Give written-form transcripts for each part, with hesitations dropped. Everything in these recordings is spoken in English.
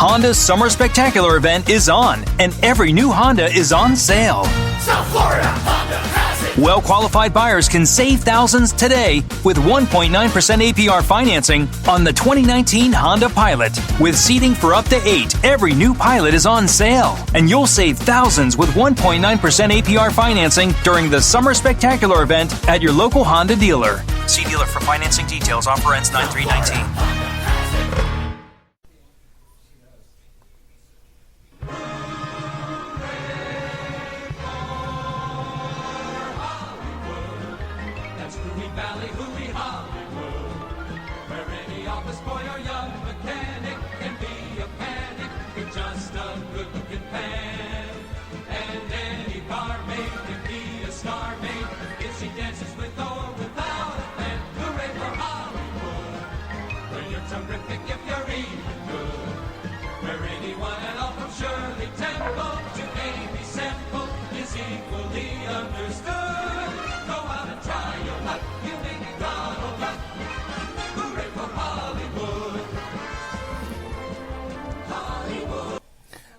Honda's Summer Spectacular event is on, and every new Honda is on sale. South Florida Honda has it. Well-qualified buyers can save thousands today with 1.9% APR financing on the 2019 Honda Pilot. With seating for up to 8, every new Pilot is on sale, and you'll save thousands with 1.9% APR financing during the Summer Spectacular event at your local Honda dealer. See dealer for financing details. Offer ends 9/3/19.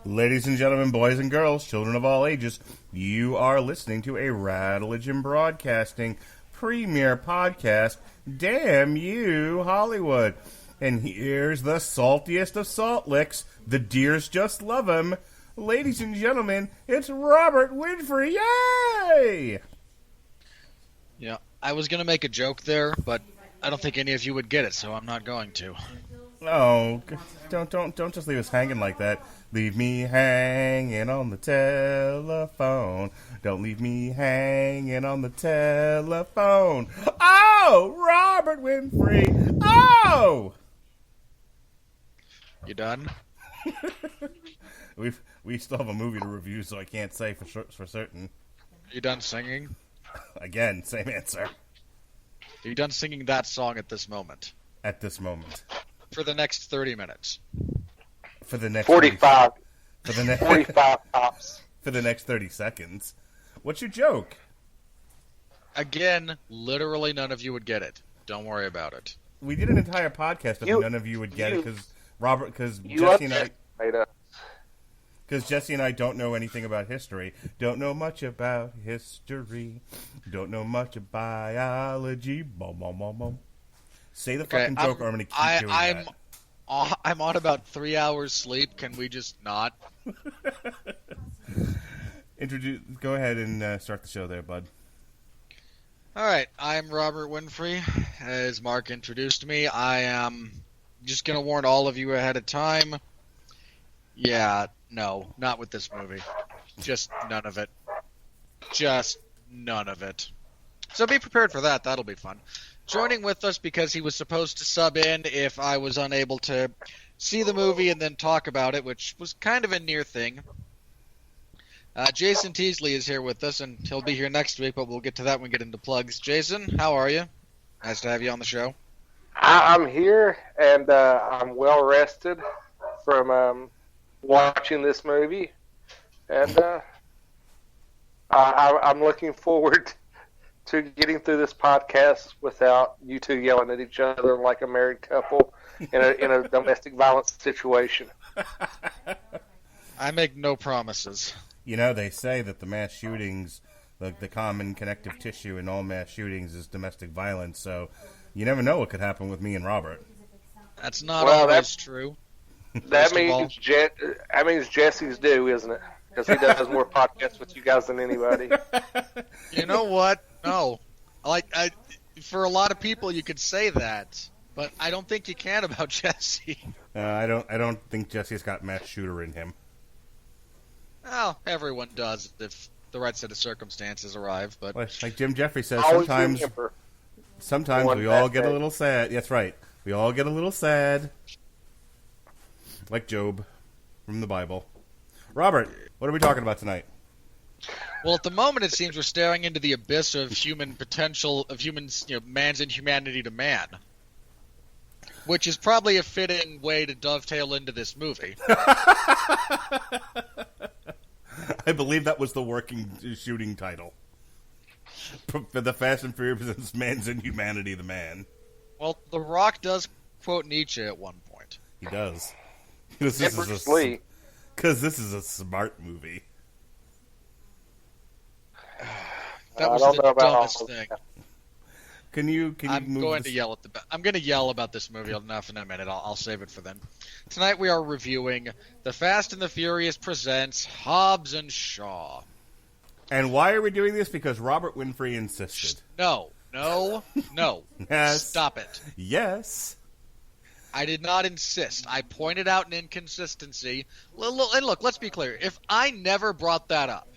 Ladies and gentlemen, boys and girls, children of all ages, you are listening to a Radulich and Broadcasting premiere podcast, Damn You, Hollywood. And here's the saltiest of salt licks. The deers just love him. Ladies and gentlemen, it's Robert Winfree. Yay! Yeah, I was going to make a joke there, but I don't think any of you would get it, so I'm not going to. Oh, don't just leave us hanging like that. Leave me hanging on the telephone. Don't leave me hanging on the telephone. Oh, Robert Winfree. Oh! You done? We still have a movie to review, so I can't say for certain. You done singing? Again, same answer. Are you done singing that song at this moment? At this moment. For the next 30 minutes. For the next 45. 30, for the next 45 tops. For the next 30 seconds. What's your joke? Again, literally none of you would get it. Don't worry about it. We did an entire podcast of none of you would get it because Jesse and I don't know anything about history. Don't know much about history. Don't know much of biology. Boom, boom, boom, boom. Say the fucking joke, or I'm going to keep doing that. I'm on about 3 hours sleep. Can we just not? Go ahead and start the show there, bud. All right. I'm Robert Winfree. As Mark introduced me, I am just going to warn all of you ahead of time. Yeah, no, not with this movie. Just none of it. Just none of it. So be prepared for that. That'll be fun. Joining with us because he was supposed to sub in if I was unable to see the movie and then talk about it, which was kind of a near thing. Jason Teasley is here with us, and he'll be here next week, but we'll get to that when we get into plugs. Jason, how are you? Nice to have you on the show. I'm here, and I'm well rested from watching this movie, and I'm looking forward to getting through this podcast without you two yelling at each other like a married couple in a domestic violence situation. I make no promises. You know, they say that the mass shootings, the common connective tissue in all mass shootings is domestic violence, so you never know what could happen with me and Robert. That's not always true. That means Jesse's due, isn't it? Because he does more podcasts with you guys than anybody. You know what? No. For a lot of people, you could say that, but I don't think you can about Jesse. I don't think Jesse's got mass shooter in him. Well, everyone does if the right set of circumstances arrive. But like Jim Jeffrey says, sometimes we all get a little sad. That's right. We all get a little sad. Like Job from the Bible. Robert, what are we talking about tonight? Well, at the moment, it seems we're staring into the abyss of human potential, of humans, man's inhumanity to man. Which is probably a fitting way to dovetail into this movie. I believe that was the working shooting title. For the Fast and Furious presents Man's Inhumanity, the Man. Well, The Rock does quote Nietzsche at one point. He does. Because Bruce Lee. this is a smart movie. That was I don't the know about dumbest all thing. that. Can you I'm move going this? to yell at I'm going to yell about this movie enough in a minute. I'll save it for then. Tonight we are reviewing The Fast and the Furious presents Hobbs and Shaw. And why are we doing this? Because Robert Winfree insisted. No. Yes. Stop it. Yes. I did not insist. I pointed out an inconsistency. And look, let's be clear. If I never brought that up,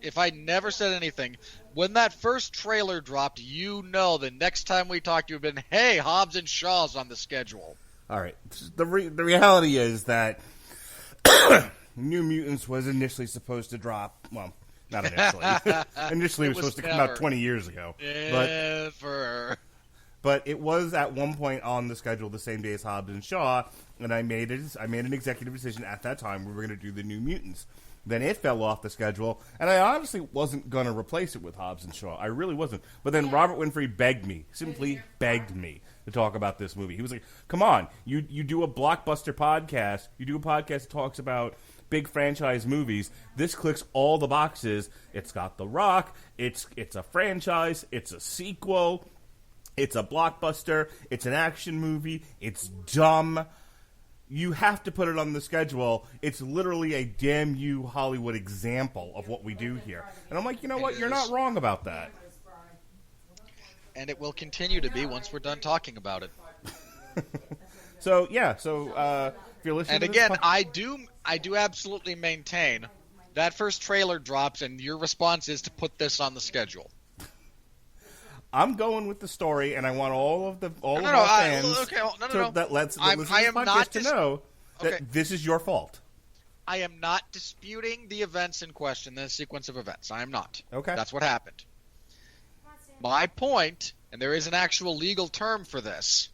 if I never said anything, when that first trailer dropped, the next time we talked, you've been, hey, Hobbs and Shaw's on the schedule. All right. The reality is that New Mutants was initially supposed to drop. Well, not initially. Initially, it was supposed to come out 20 years ago. Never. But it was at one point on the schedule the same day as Hobbs and Shaw, and I made an executive decision at that time we were going to do the New Mutants. Then it fell off the schedule, and I honestly wasn't going to replace it with Hobbs and Shaw. I really wasn't. But then Robert Winfree simply begged me to talk about this movie. He was like, come on, you do a blockbuster podcast. You do a podcast that talks about big franchise movies. This clicks all the boxes. It's got The Rock. It's a franchise. It's a sequel. It's a blockbuster. It's an action movie. It's dumb. You have to put it on the schedule. It's literally a damn you Hollywood example of what we do here. And I'm like, you know what? You're not wrong about that. And it will continue to be once we're done talking about it. So if you're listening and to again, this I do absolutely maintain that first trailer drops and your response is to put this on the schedule. I'm going with the story, and I want all of our fans that listen to this podcast to know that this is your fault. I am not disputing the events in question, the sequence of events. I am not. Okay. That's what happened. My point, and there is an actual legal term for this.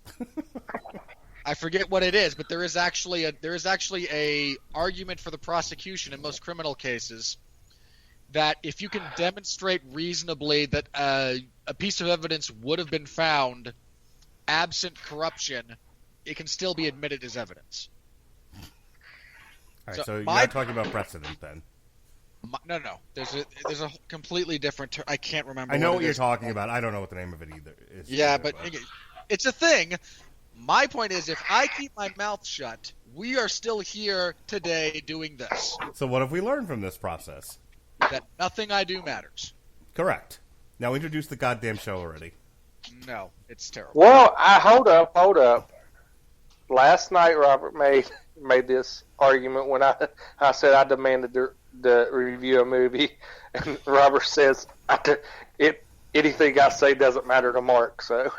I forget what it is, but there is actually a argument for the prosecution in most criminal cases that if you can demonstrate reasonably that a piece of evidence would have been found absent corruption, it can still be admitted as evidence. All right, so you're not talking about precedent then. No. There's a completely different term. I can't remember. I know what you're talking about. I don't know what the name of it either is. Yeah, but it's a thing. My point is, if I keep my mouth shut, we are still here today doing this. So what have we learned from this process? That nothing I do matters. Correct. Now introduce the goddamn show already. No, it's terrible. Well, hold up. Last night, Robert made this argument when I said I demanded the review a movie, and Robert says anything I say doesn't matter to Mark. So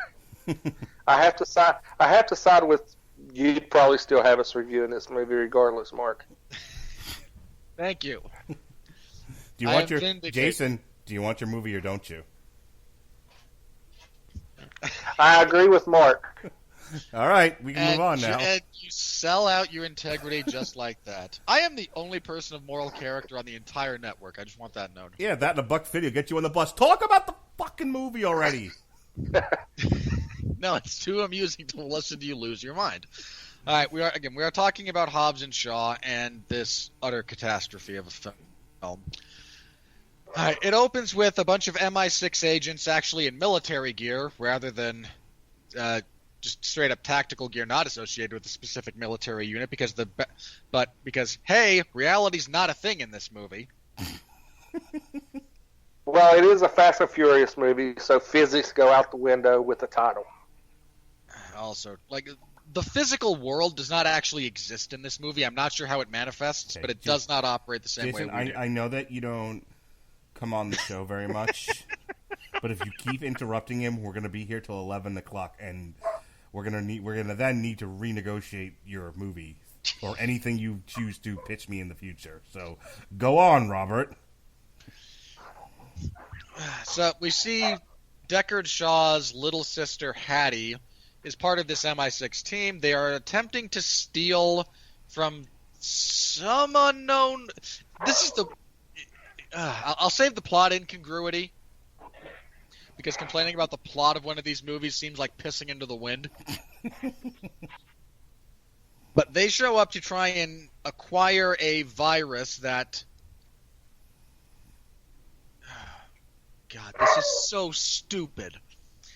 I have to side with you'd probably still have us reviewing this movie regardless, Mark. Thank you. Do you want Jason? Do you want your movie or don't you? I agree with Mark. All right, we can move on now. And you sell out your integrity just like that. I am the only person of moral character on the entire network. I just want that known. Yeah, that and a buck video get you on the bus. Talk about the fucking movie already. No, it's too amusing to listen to you lose your mind. All right, we are talking about Hobbs and Shaw and this utter catastrophe of a film. All right, it opens with a bunch of MI6 agents actually in military gear rather than just straight up tactical gear not associated with a specific military unit because hey, reality's not a thing in this movie. Well, it is a Fast and Furious movie, so physics go out the window with the title. Also, the physical world does not actually exist in this movie. I'm not sure how it manifests, but it does not operate the same Jason, way we do. I know that you don't come on the show very much, but if you keep interrupting him, we're going to be here till 11 o'clock, and we're going to then need to renegotiate your movie or anything you choose to pitch me in the future. So go on, Robert. So we see Deckard Shaw's little sister Hattie is part of this MI6 team. They are attempting to steal from some unknown. This is the. I'll save the plot incongruity because complaining about the plot of one of these movies seems like pissing into the wind. But they show up to try and acquire a virus that... God, this is so stupid.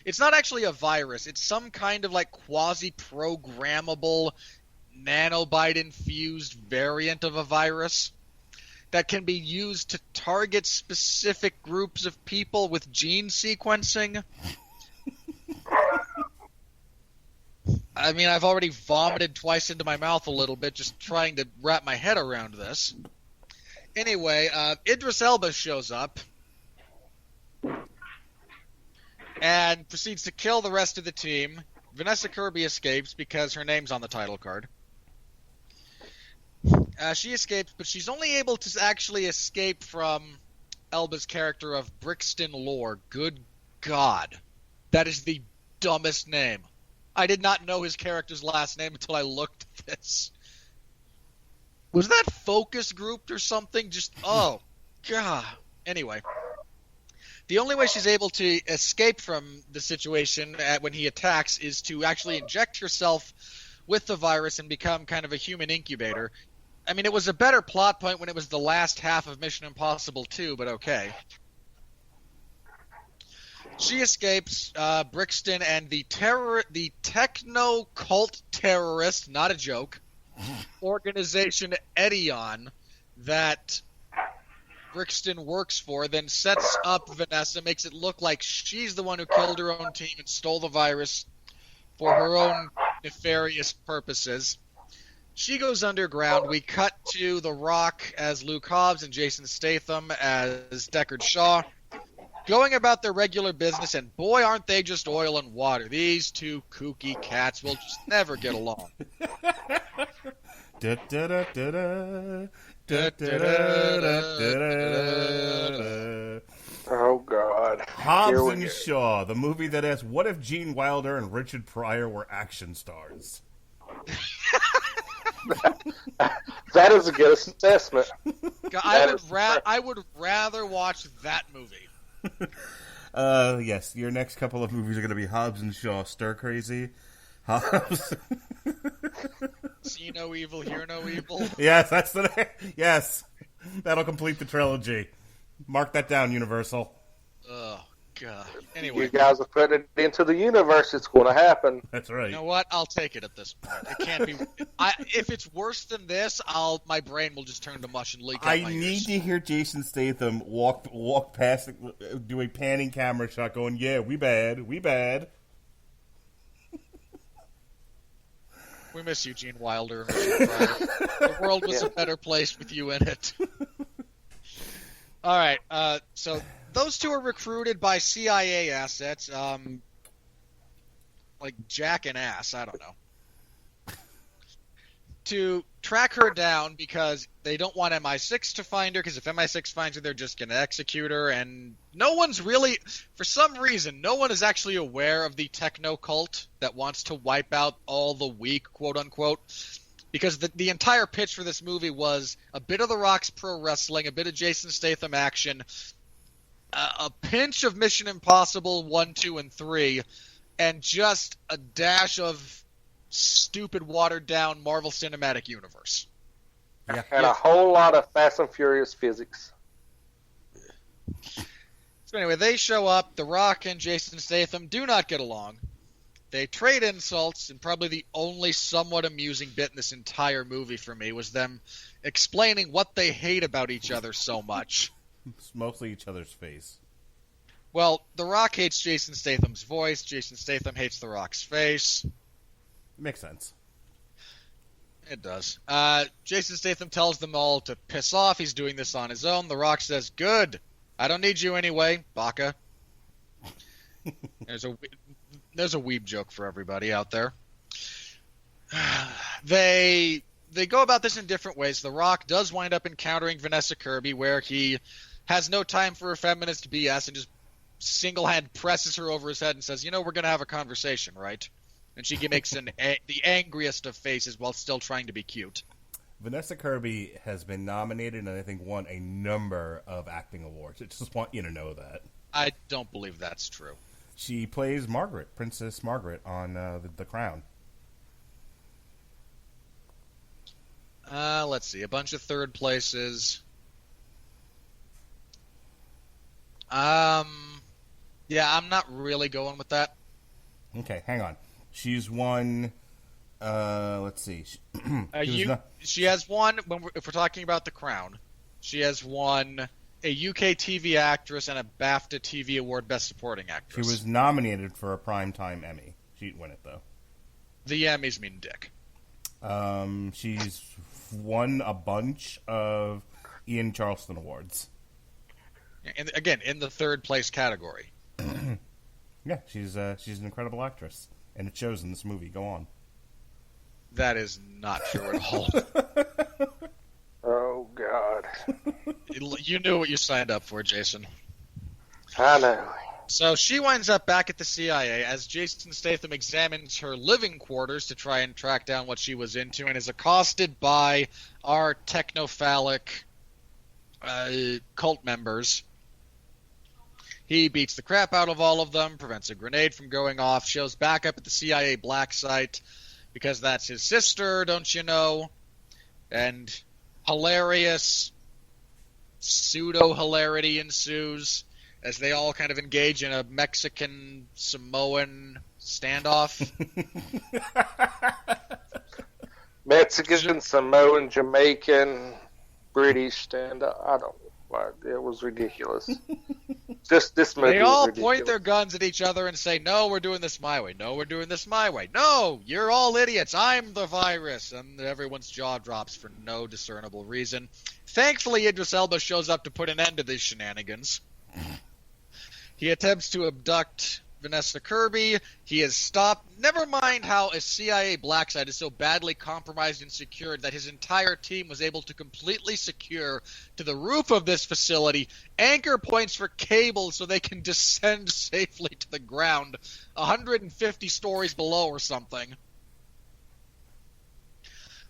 It's not actually a virus. It's some kind of like quasi-programmable nanobite-infused variant of a virus that can be used to target specific groups of people with gene sequencing. I mean, I've already vomited twice into my mouth a little bit just trying to wrap my head around this. Anyway, Idris Elba shows up and proceeds to kill the rest of the team. Vanessa Kirby escapes because her name's on the title card. She escapes, but she's only able to actually escape from Elba's character of Brixton Lore. Good God. That is the dumbest name. I did not know his character's last name until I looked at this. Was that focus grouped or something? Just, oh, God. Anyway. The only way she's able to escape from the situation when he attacks is to actually inject herself with the virus and become kind of a human incubator. I mean, it was a better plot point when it was the last half of Mission Impossible 2, but okay. She escapes Brixton and the techno-cult terrorist, not a joke, organization Edion that Brixton works for, then sets up Vanessa, makes it look like she's the one who killed her own team and stole the virus for her own nefarious purposes. She goes underground. We cut to The Rock as Luke Hobbs and Jason Statham as Deckard Shaw, going about their regular business, and boy, aren't they just oil and water. These two kooky cats will just never get along. Da, da, da, da, da. Oh, God. Hobbs and Shaw, the movie that asks, what if Gene Wilder and Richard Pryor were action stars? That is a good assessment. I would rather watch that movie. Yes, your next couple of movies are going to be Hobbs and Shaw, Stir Crazy, Hobbs. See no evil, hear no evil. Yes, that's the name. Yes, that'll complete the trilogy. Mark that down, Universal. Oh, God. Anyway. You guys are putting it into the universe. It's going to happen. That's right. You know what? I'll take it at this point. It can't be... if it's worse than this, my brain will just turn to mush and leak out my I need ears. to hear Jason Statham walk past, do a panning camera shot going, yeah, we bad. We miss you, Gene Wilder. The world was a better place with you in it. All right, so those two are recruited by CIA assets, like Jack and Ass, I don't know, to track her down because they don't want MI6 to find her, because if MI6 finds her, they're just going to execute her, and no one's really, for some reason, no one is actually aware of the techno cult that wants to wipe out all the weak, quote-unquote, because the entire pitch for this movie was a bit of The Rock's pro wrestling, a bit of Jason Statham action, a pinch of Mission Impossible 1, 2, and 3, and just a dash of stupid, watered-down Marvel Cinematic Universe. Yeah. And a whole lot of Fast and Furious physics. So anyway, they show up. The Rock and Jason Statham do not get along. They trade insults, and probably the only somewhat amusing bit in this entire movie for me was them explaining what they hate about each other so much. It's mostly each other's face. Well, The Rock hates Jason Statham's voice. Jason Statham hates The Rock's face. Makes sense. It does. Jason Statham tells them all to piss off. He's doing this on his own. The Rock says, good. I don't need you anyway, Baka. There's a weeb joke for everybody out there. They go about this in different ways. The Rock does wind up encountering Vanessa Kirby, where he has no time for a feminist BS and just single-hand presses her over his head and says, we're going to have a conversation, right? And she makes the angriest of faces while still trying to be cute. Vanessa Kirby has been nominated and I think won a number of acting awards. I just want you to know that. I don't believe that's true. She plays Margaret, Princess Margaret, on The Crown. Let's see. A bunch of third places. Yeah, I'm not really going with that. Okay, hang on. She's won. Let's see. She has won. If we're talking about The Crown, she has won a UK TV actress and a BAFTA TV Award Best Supporting Actress. She was nominated for a Primetime Emmy. She didn't win it though. The Emmys mean dick. She's won a bunch of Ian Charleston Awards. And again, in the third place category. Yeah, she's an incredible actress, and it shows in this movie. Go on. That is not true at all. Oh, God. You knew what you signed up for, Jason. I know. So she winds up back at the CIA as Jason Statham examines her living quarters to try and track down what she was into, and is accosted by our technophalic cult members. He beats the crap out of all of them, prevents a grenade from going off, shows back up at the CIA black site because that's his sister, don't you know? And hilarious pseudo-hilarity ensues as they all kind of engage in a Mexican-Samoan standoff. Mexican, Samoan, Jamaican, British standoff. I don't know. It was ridiculous. Just this movie. They all was point their guns at each other and say, "No, we're doing this my way. No, we're doing this my way. No, you're all idiots. I'm the virus." And everyone's jaw drops for no discernible reason. Thankfully, Idris Elba shows up to put an end to these shenanigans. He attempts to abduct Vanessa Kirby. He is stopped. Never mind how a CIA black site is so badly compromised and secured that his entire team was able to completely secure to the roof of this facility anchor points for cables so they can descend safely to the ground 150 stories below or something.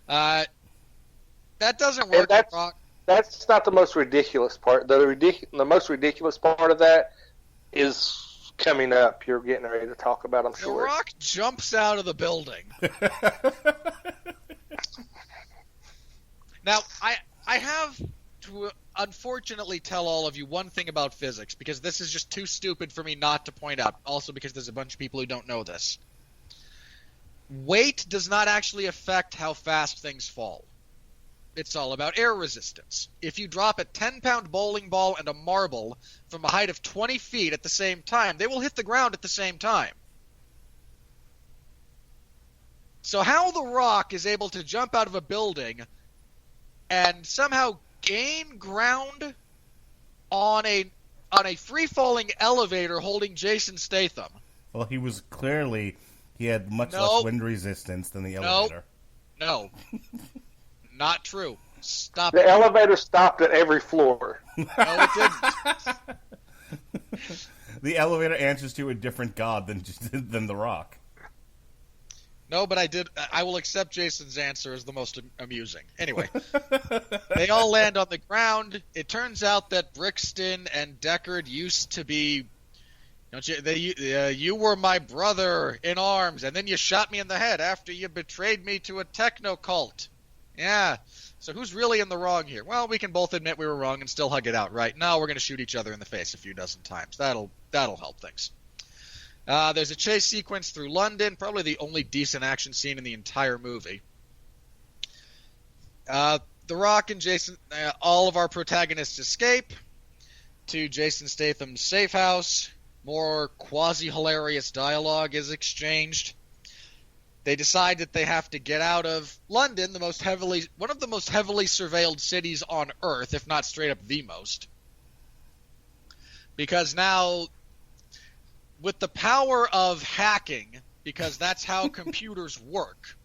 That doesn't work. That's not the most ridiculous part. The most ridiculous part of that is coming up. You're getting ready to talk about, I'm sure. The Rock jumps out of the building. Now, I have to unfortunately tell all of you one thing about physics, because this is just too stupid for me not to point out, also because there's a bunch of people who don't know this. Weight does not actually affect how fast things fall. It's all about air resistance. If you drop a 10-pound bowling ball and a marble from a height of 20 feet at the same time, they will hit the ground at the same time. So how The Rock is able to jump out of a building and somehow gain ground on a free-falling elevator holding Jason Statham? Well, he had much less wind resistance than the elevator. No. Not true. Stop The it. elevator stopped at every floor. No, it didn't. The elevator answers to a different god than The Rock. No, but I will accept Jason's answer as the most amusing. Anyway, they all land on the ground. It turns out that Brixton and Deckard used to be... you were my brother in arms, and then you shot me in the head after you betrayed me to a techno cult. Yeah, so who's really in the wrong here? Well, we can both admit we were wrong and still hug it out, right? Now we're going to shoot each other in the face a few dozen times. That'll help things. There's a chase sequence through London, probably the only decent action scene in the entire movie. The Rock and Jason, all of our protagonists escape to Jason Statham's safe house. More quasi-hilarious dialogue is exchanged. They decide that they have to get out of London, one of the most heavily surveilled cities on Earth, if not straight up the most. Because now, with the power of hacking, because that's how computers work,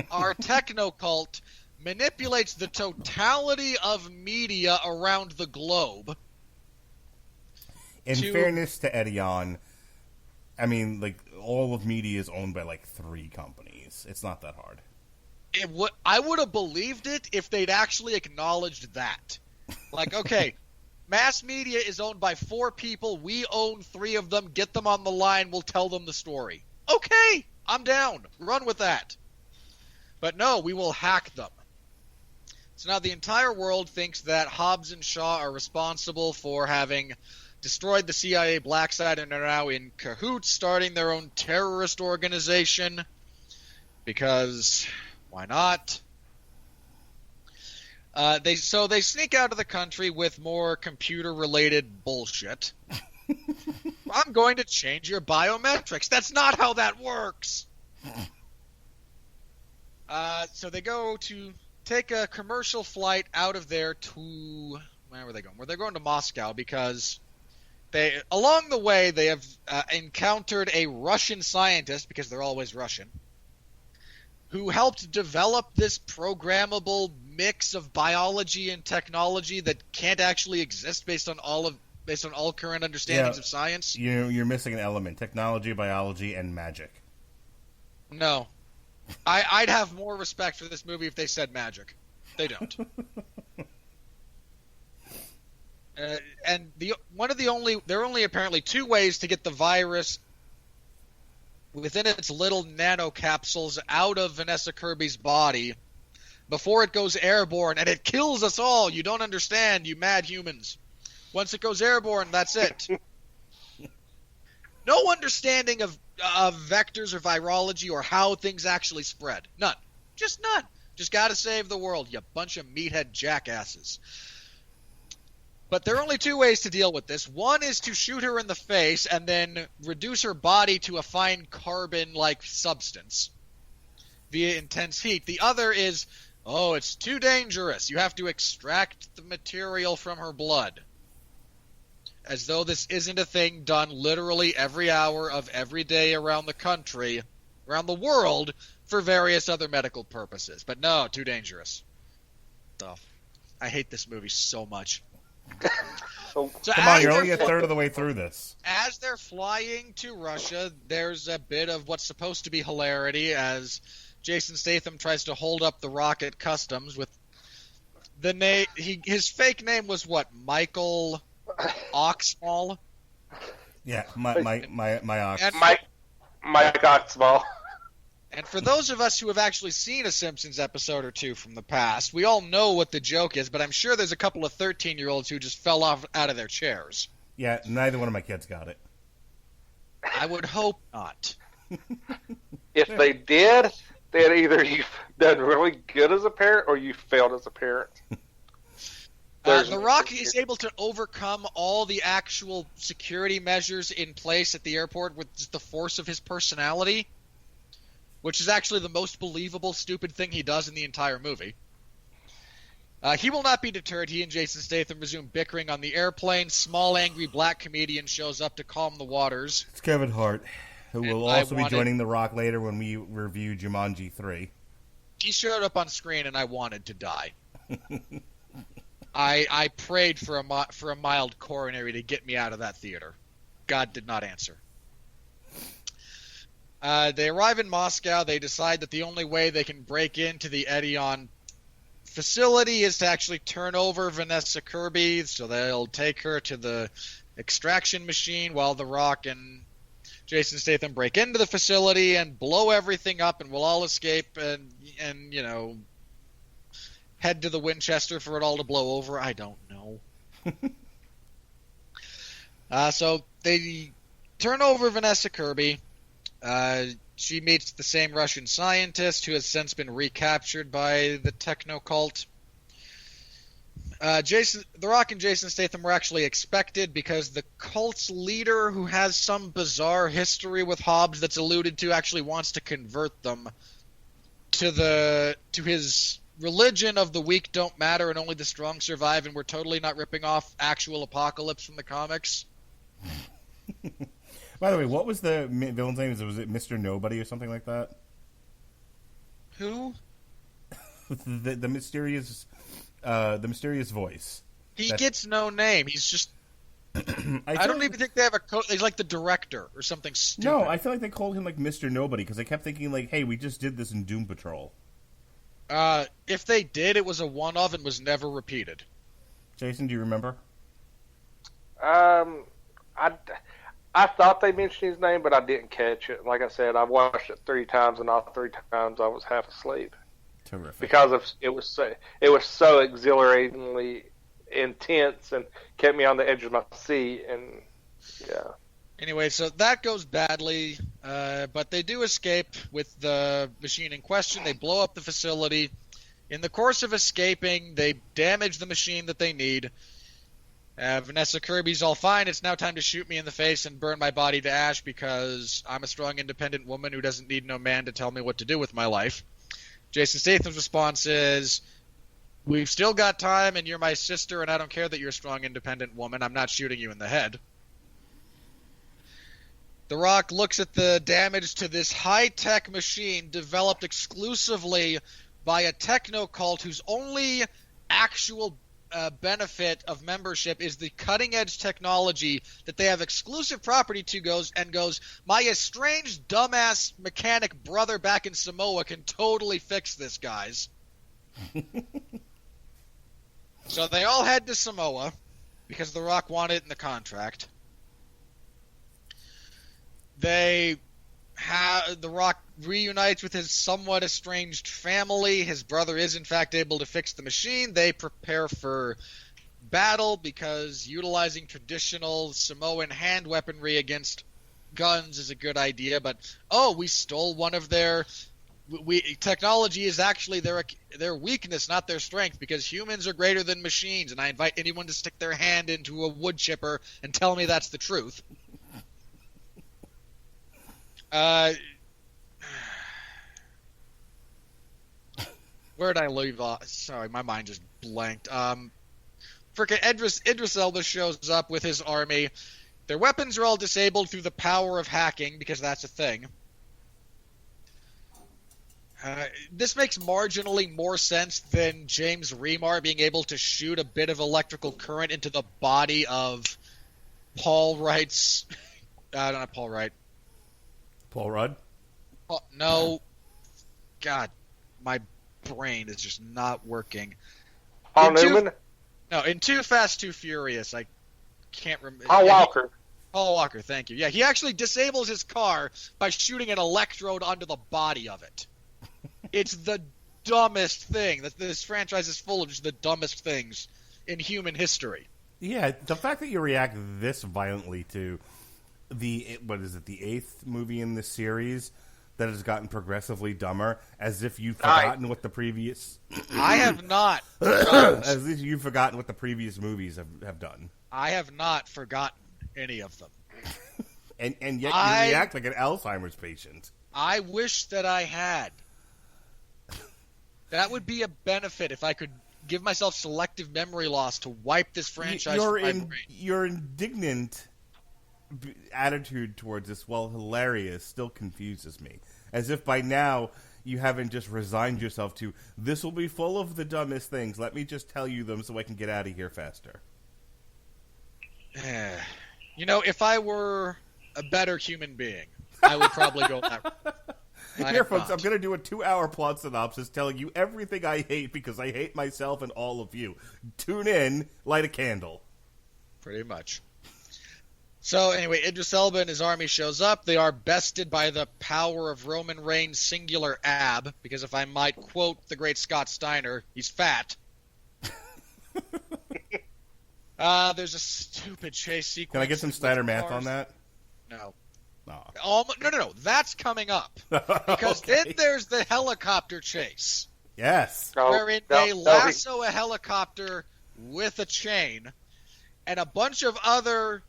our techno cult manipulates the totality of media around the globe. In fairness to Edion, I mean, all of media is owned by 3 companies. It's not that hard. I would have believed it if they'd actually acknowledged that. Okay, mass media is owned by 4 people. We own 3 of them. Get them on the line. We'll tell them the story. Okay, I'm down. Run with that. But no, we will hack them. So now the entire world thinks that Hobbs and Shaw are responsible for having destroyed the CIA black site and are now in cahoots starting their own terrorist organization. Because why not? They sneak out of the country with more computer-related bullshit. I'm going to change your biometrics. That's not how that works. So they go to take a commercial flight out of there to... Where were they going? Well, they're going to Moscow because along the way they have encountered a Russian scientist, because they're always Russian, who helped develop this programmable mix of biology and technology that can't actually exist based on all current understandings of science. You're missing an element: technology, biology, and magic. No. I'd have more respect for this movie if they said magic. They don't. And there are only apparently two ways to get the virus within its little nanocapsules out of Vanessa Kirby's body before it goes airborne, and it kills us all. You don't understand, you mad humans. Once it goes airborne, that's it. No understanding of vectors or virology or how things actually spread. None. Just none. Just gotta save the world, you bunch of meathead jackasses. But there are only two ways to deal with this. One is to shoot her in the face and then reduce her body to a fine carbon-like substance via intense heat. The other is, it's too dangerous. You have to extract the material from her blood. As though this isn't a thing done literally every hour of every day around the country, around the world, for various other medical purposes. But no, too dangerous. I hate this movie so much. So come on, you're only a third of the way through this. As they're flying to Russia, there's a bit of what's supposed to be hilarity as Jason Statham tries to hold up the Rock at customs with the name. His fake name was what? Michael Oxmall? Yeah, my Ox. Mike Oxmall. And for those of us who have actually seen a Simpsons episode or two from the past, we all know what the joke is, but I'm sure there's a couple of 13-year-olds who just fell out of their chairs. Yeah, neither one of my kids got it. I would hope not. If they did, then either you've done really good as a parent or you failed as a parent. The Rock is able to overcome all the actual security measures in place at the airport with just the force of his personality, which is actually the most believable stupid thing he does in the entire movie. He will not be deterred. He and Jason Statham resume bickering on the airplane. Small, angry black comedian shows up to calm the waters. It's Kevin Hart, who will also be joining The Rock later when we review Jumanji 3. He showed up on screen, and I wanted to die. I prayed for a mild coronary to get me out of that theater. God did not answer. They arrive in Moscow. They decide that the only way they can break into the Edeon facility is to actually turn over Vanessa Kirby, so they'll take her to the extraction machine while The Rock and Jason Statham break into the facility and blow everything up, and we'll all escape and head to the Winchester for it all to blow over. I don't know. So they turn over Vanessa Kirby. She meets the same Russian scientist who has since been recaptured by the techno cult. The Rock and Jason Statham were actually expected because the cult's leader, who has some bizarre history with Hobbs that's alluded to, actually wants to convert them to his religion of the weak don't matter and only the strong survive, and we're totally not ripping off actual Apocalypse from the comics. By the way, what was the villain's name? Was it Mr. Nobody or something like that? Who? the mysterious voice. He gets no name. He's just... I don't even think they have a code. He's like the director or something stupid. No, I feel like they called him like Mr. Nobody because I kept thinking like, hey, we just did this in Doom Patrol. If they did, it was a one-off and was never repeated. Jason, do you remember? I thought they mentioned his name, but I didn't catch it. Like I said, I watched it 3 times, and all 3 times I was half asleep. Terrific. because of it was so exhilaratingly intense and kept me on the edge of my seat. And yeah. Anyway, so that goes badly, but they do escape with the machine in question. They blow up the facility. In the course of escaping, they damage the machine that they need. Vanessa Kirby's all fine. It's now time to shoot me in the face and burn my body to ash because I'm a strong, independent woman who doesn't need no man to tell me what to do with my life. Jason Statham's response is, we've still got time, and you're my sister, and I don't care that you're a strong, independent woman. I'm not shooting you in the head. The Rock looks at the damage to this high-tech machine developed exclusively by a techno cult whose only actual benefit of membership is the cutting-edge technology that they have exclusive property to goes, my estranged dumbass mechanic brother back in Samoa can totally fix this, guys. So they all head to Samoa because The Rock wanted it in the contract. The Rock reunites with his somewhat estranged family. His brother is, in fact, able to fix the machine. They prepare for battle because utilizing traditional Samoan hand weaponry against guns is a good idea. But, we stole one of their... technology is actually their weakness, not their strength, because humans are greater than machines, and I invite anyone to stick their hand into a wood chipper and tell me that's the truth. Where did I leave off? Sorry, my mind just blanked. Frickin' Idris Elba shows up with his army. Their weapons are all disabled through the power of hacking, because that's a thing. This makes marginally more sense than James Remar being able to shoot a bit of electrical current into the body of Paul Wright's... not Paul Wright. Paul Rudd? No. God, my brain is just not working. Paul Newman? No, in Too Fast, Too Furious, I can't remember. Paul Walker. Paul Walker, thank you. Yeah, he actually disables his car by shooting an electrode onto the body of it. It's the dumbest thing. This franchise is full of just the dumbest things in human history. Yeah, the fact that you react this violently to the 8th movie in this series that has gotten progressively dumber, as if you've forgotten what the previous... I have not. As if you've forgotten what the previous movies have done. I have not forgotten any of them. and yet you react like an Alzheimer's patient. I wish that I had. That would be a benefit if I could give myself selective memory loss to wipe this franchise from my brain. Your indignant attitude towards this, while hilarious, still confuses me. As if by now you haven't just resigned yourself to, this will be full of the dumbest things. Let me just tell you them so I can get out of here faster. If I were a better human being, I would probably go that route. Here, folks, I'm going to do a 2-hour plot synopsis telling you everything I hate because I hate myself and all of you. Tune in, light a candle. Pretty much. So, anyway, Idris Elba and his army shows up. They are bested by the power of Roman Reigns' singular ab, because if I might quote the great Scott Steiner, he's fat. There's a stupid chase sequence. Can I get some Steiner math on that? No. Oh. No. That's coming up. Because Okay. then there's the helicopter chase. Yes. Wherein they lasso a helicopter with a chain, and a bunch of other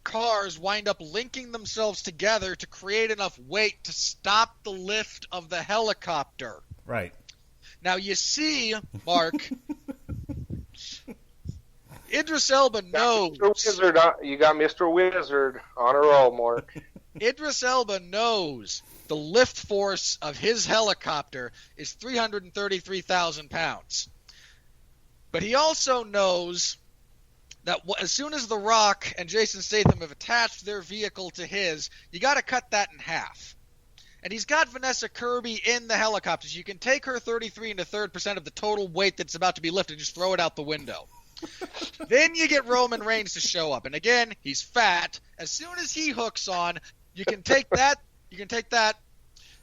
cars wind up linking themselves together to create enough weight to stop the lift of the helicopter. Right. Now you see, Mark, Idris Elba knows. You got Mr. Wizard on a roll, Mark. Idris Elba knows the lift force of his helicopter is 333,000 pounds. But he also knows that as soon as The Rock and Jason Statham have attached their vehicle to his, you got to cut that in half. And he's got Vanessa Kirby in the helicopter, so you can take her 33 1/3% of the total weight that's about to be lifted and just throw it out the window. Then you get Roman Reigns to show up, and again, he's fat. As soon as he hooks on, you can take that,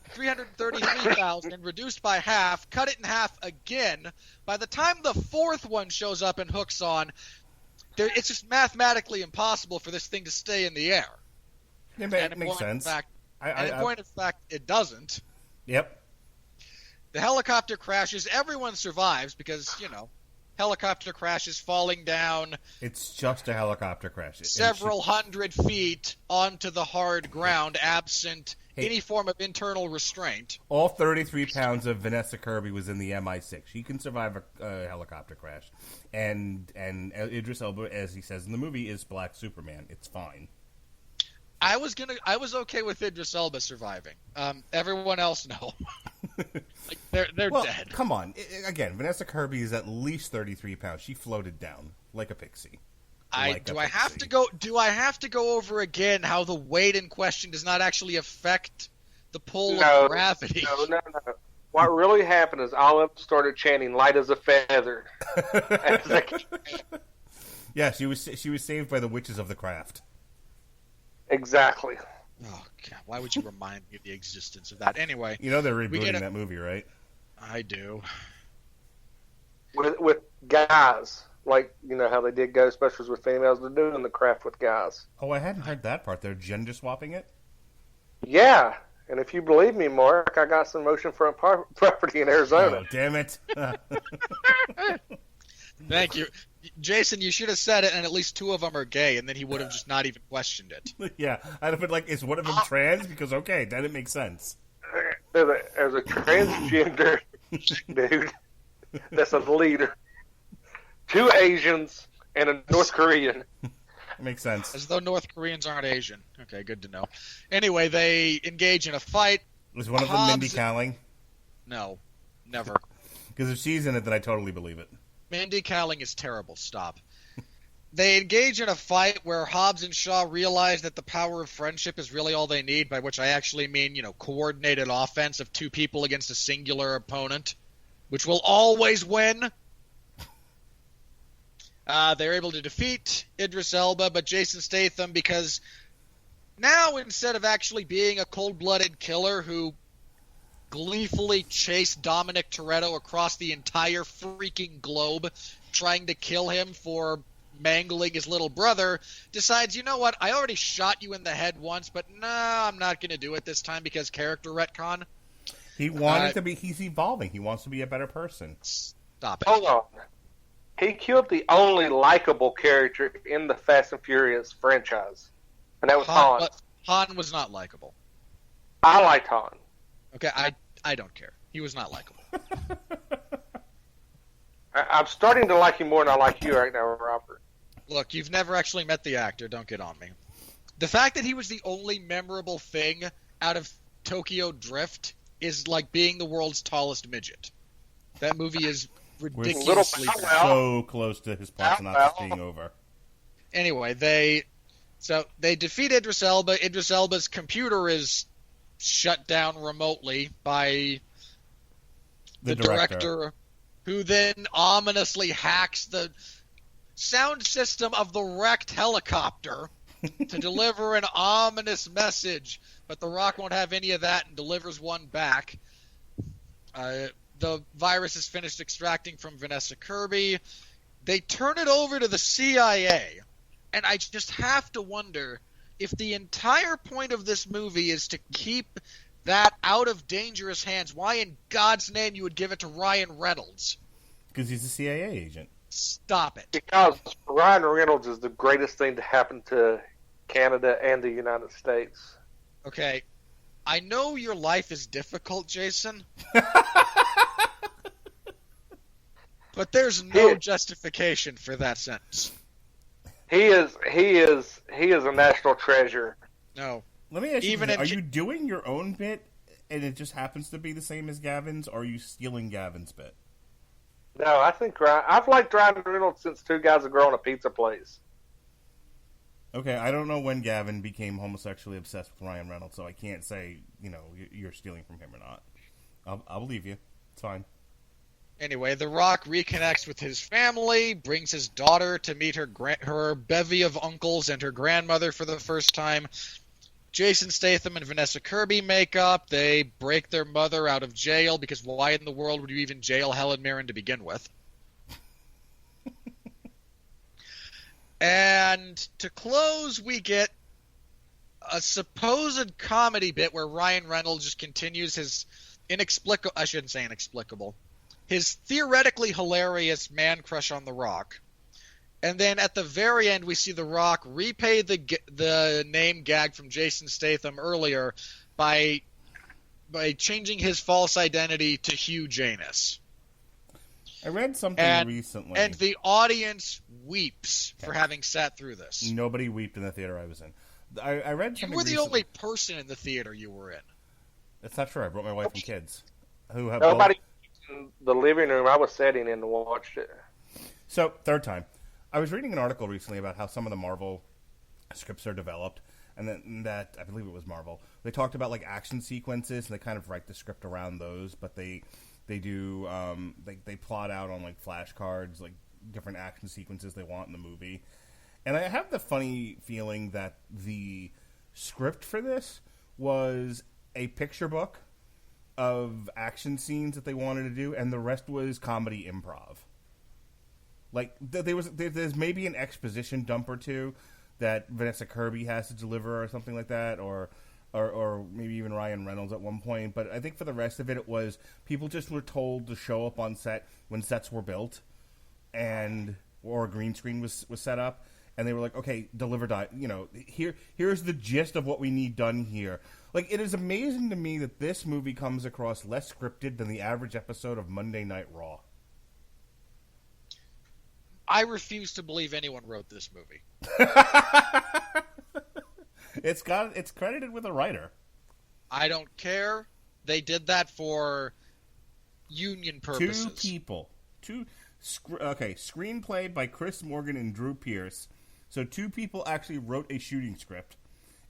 333,000, reduced by half, cut it in half again. By the time the fourth one shows up and hooks on, it's just mathematically impossible for this thing to stay in the air. It makes sense. In point of fact, it doesn't. Yep. The helicopter crashes. Everyone survives because, helicopter crashes falling down. It's just a helicopter crash. Several hundred feet onto the hard ground, absent any form of internal restraint. All 33 pounds of Vanessa Kirby was in the MI6. She can survive a helicopter crash. And Idris Elba, as he says in the movie, is Black Superman. It's fine. I was okay with Idris Elba surviving. Everyone else, no. They're dead. Come on. Again, Vanessa Kirby is at least 33 pounds. She floated down like a pixie. Do I have to go over again how the weight in question does not actually affect the pull of gravity? No. What really happened is all of them started chanting "light as a feather." Yeah, she was saved by the witches of the craft. Exactly. Oh God! Why would you remind me of the existence of that? Anyway, they're rebooting that movie, right? I do. With guys. Like, how they did Ghostbusters with females, they're doing the craft with guys. Oh, I hadn't heard that part. They're gender swapping it? Yeah, and if you believe me, Mark, I got some oceanfront property in Arizona. Oh, damn it. Thank you. Jason, you should have said it, and at least two of them are gay, and then he would have just not even questioned it. Yeah, I'd have been like, is one of them trans? Because, okay, then it makes sense. There's a transgender dude that's a leader. 2 Asians and a North Korean. Makes sense. As though North Koreans aren't Asian. Okay, good to know. Anyway, they engage in a fight. Was one of them Mindy Kaling? No, never. Because if she's in it, then I totally believe it. Mindy Kaling is terrible. Stop. They engage in a fight where Hobbs and Shaw realize that the power of friendship is really all they need, by which I actually mean, coordinated offense of 2 people against a singular opponent, which will always win. They're able to defeat Idris Elba, but Jason Statham, because now instead of actually being a cold-blooded killer who gleefully chased Dominic Toretto across the entire freaking globe trying to kill him for mangling his little brother, decides, you know what, I already shot you in the head once, but I'm not going to do it this time because character retcon. He wanted to be, he's evolving. He wants to be a better person. Stop it. Hold on. He killed the only likable character in the Fast and Furious franchise, and that was Han. Han was not likable. I liked Han. Okay, I don't care. He was not likable. I'm starting to like him more than I like you right now, Robert. Look, you've never actually met the actor. Don't get on me. The fact that he was the only memorable thing out of Tokyo Drift is like being the world's tallest midget. That movie is ridiculously We're so close to his plots not being over. Anyway, they defeat Idris Elba. Idris Elba's computer is shut down remotely by the director, who then ominously hacks the sound system of the wrecked helicopter to deliver an ominous message. But The Rock won't have any of that and delivers one back. The virus is finished extracting from Vanessa Kirby. They turn it over to the CIA. And I just have to wonder if the entire point of this movie is to keep that out of dangerous hands, why in God's name you would give it to Ryan Reynolds? Because he's a CIA agent. Stop it. Because Ryan Reynolds is the greatest thing to happen to Canada and the United States. Okay. I know your life is difficult, Jason. But there's no justification for that sentence. He is a national treasure. No. Let me ask you, are you doing your own bit and it just happens to be the same as Gavin's, or are you stealing Gavin's bit? No, I think I've liked Ryan Reynolds since Two Guys, a Girl, and a Pizza Place. Okay, I don't know when Gavin became homosexually obsessed with Ryan Reynolds, so I can't say, you're stealing from him or not. I'll believe you. It's fine. Anyway, The Rock reconnects with his family, brings his daughter to meet her bevy of uncles and her grandmother for the first time. Jason Statham and Vanessa Kirby make up. They break their mother out of jail, because why in the world would you even jail Helen Mirren to begin with? And to close, we get a supposed comedy bit where Ryan Reynolds just continues his his theoretically hilarious man crush on The Rock. And then at the very end, we see The Rock repay the name gag from Jason Statham earlier by changing his false identity to Hugh Janus. I read something recently. And the audience weeps for having sat through this. Nobody wept in the theater I was in. I read something. You were the only person in the theater you were in. That's not true. I brought my wife and kids. Nobody in the living room I was sitting in watched it. So, third time. I was reading an article recently about how some of the Marvel scripts are developed, and that I believe it was Marvel. They talked about like action sequences, and they kind of write the script around those, but they do they plot out on like flashcards like different action sequences they want in the movie. And I have the funny feeling that the script for this was a picture book of action scenes that they wanted to do, and the rest was comedy improv. Like, there's maybe an exposition dump or two that Vanessa Kirby has to deliver or something like that, or maybe even Ryan Reynolds at one point. But I think for the rest of it, it was people just were told to show up on set when sets were built or a green screen was set up. And they were like, okay, deliver, here's the gist of what we need done here. Like, it is amazing to me that this movie comes across less scripted than the average episode of Monday Night Raw. I refuse to believe anyone wrote this movie. It's credited with a writer. I don't care. They did that for union purposes. Two people. Screenplay by Chris Morgan and Drew Pearce. So two people actually wrote a shooting script.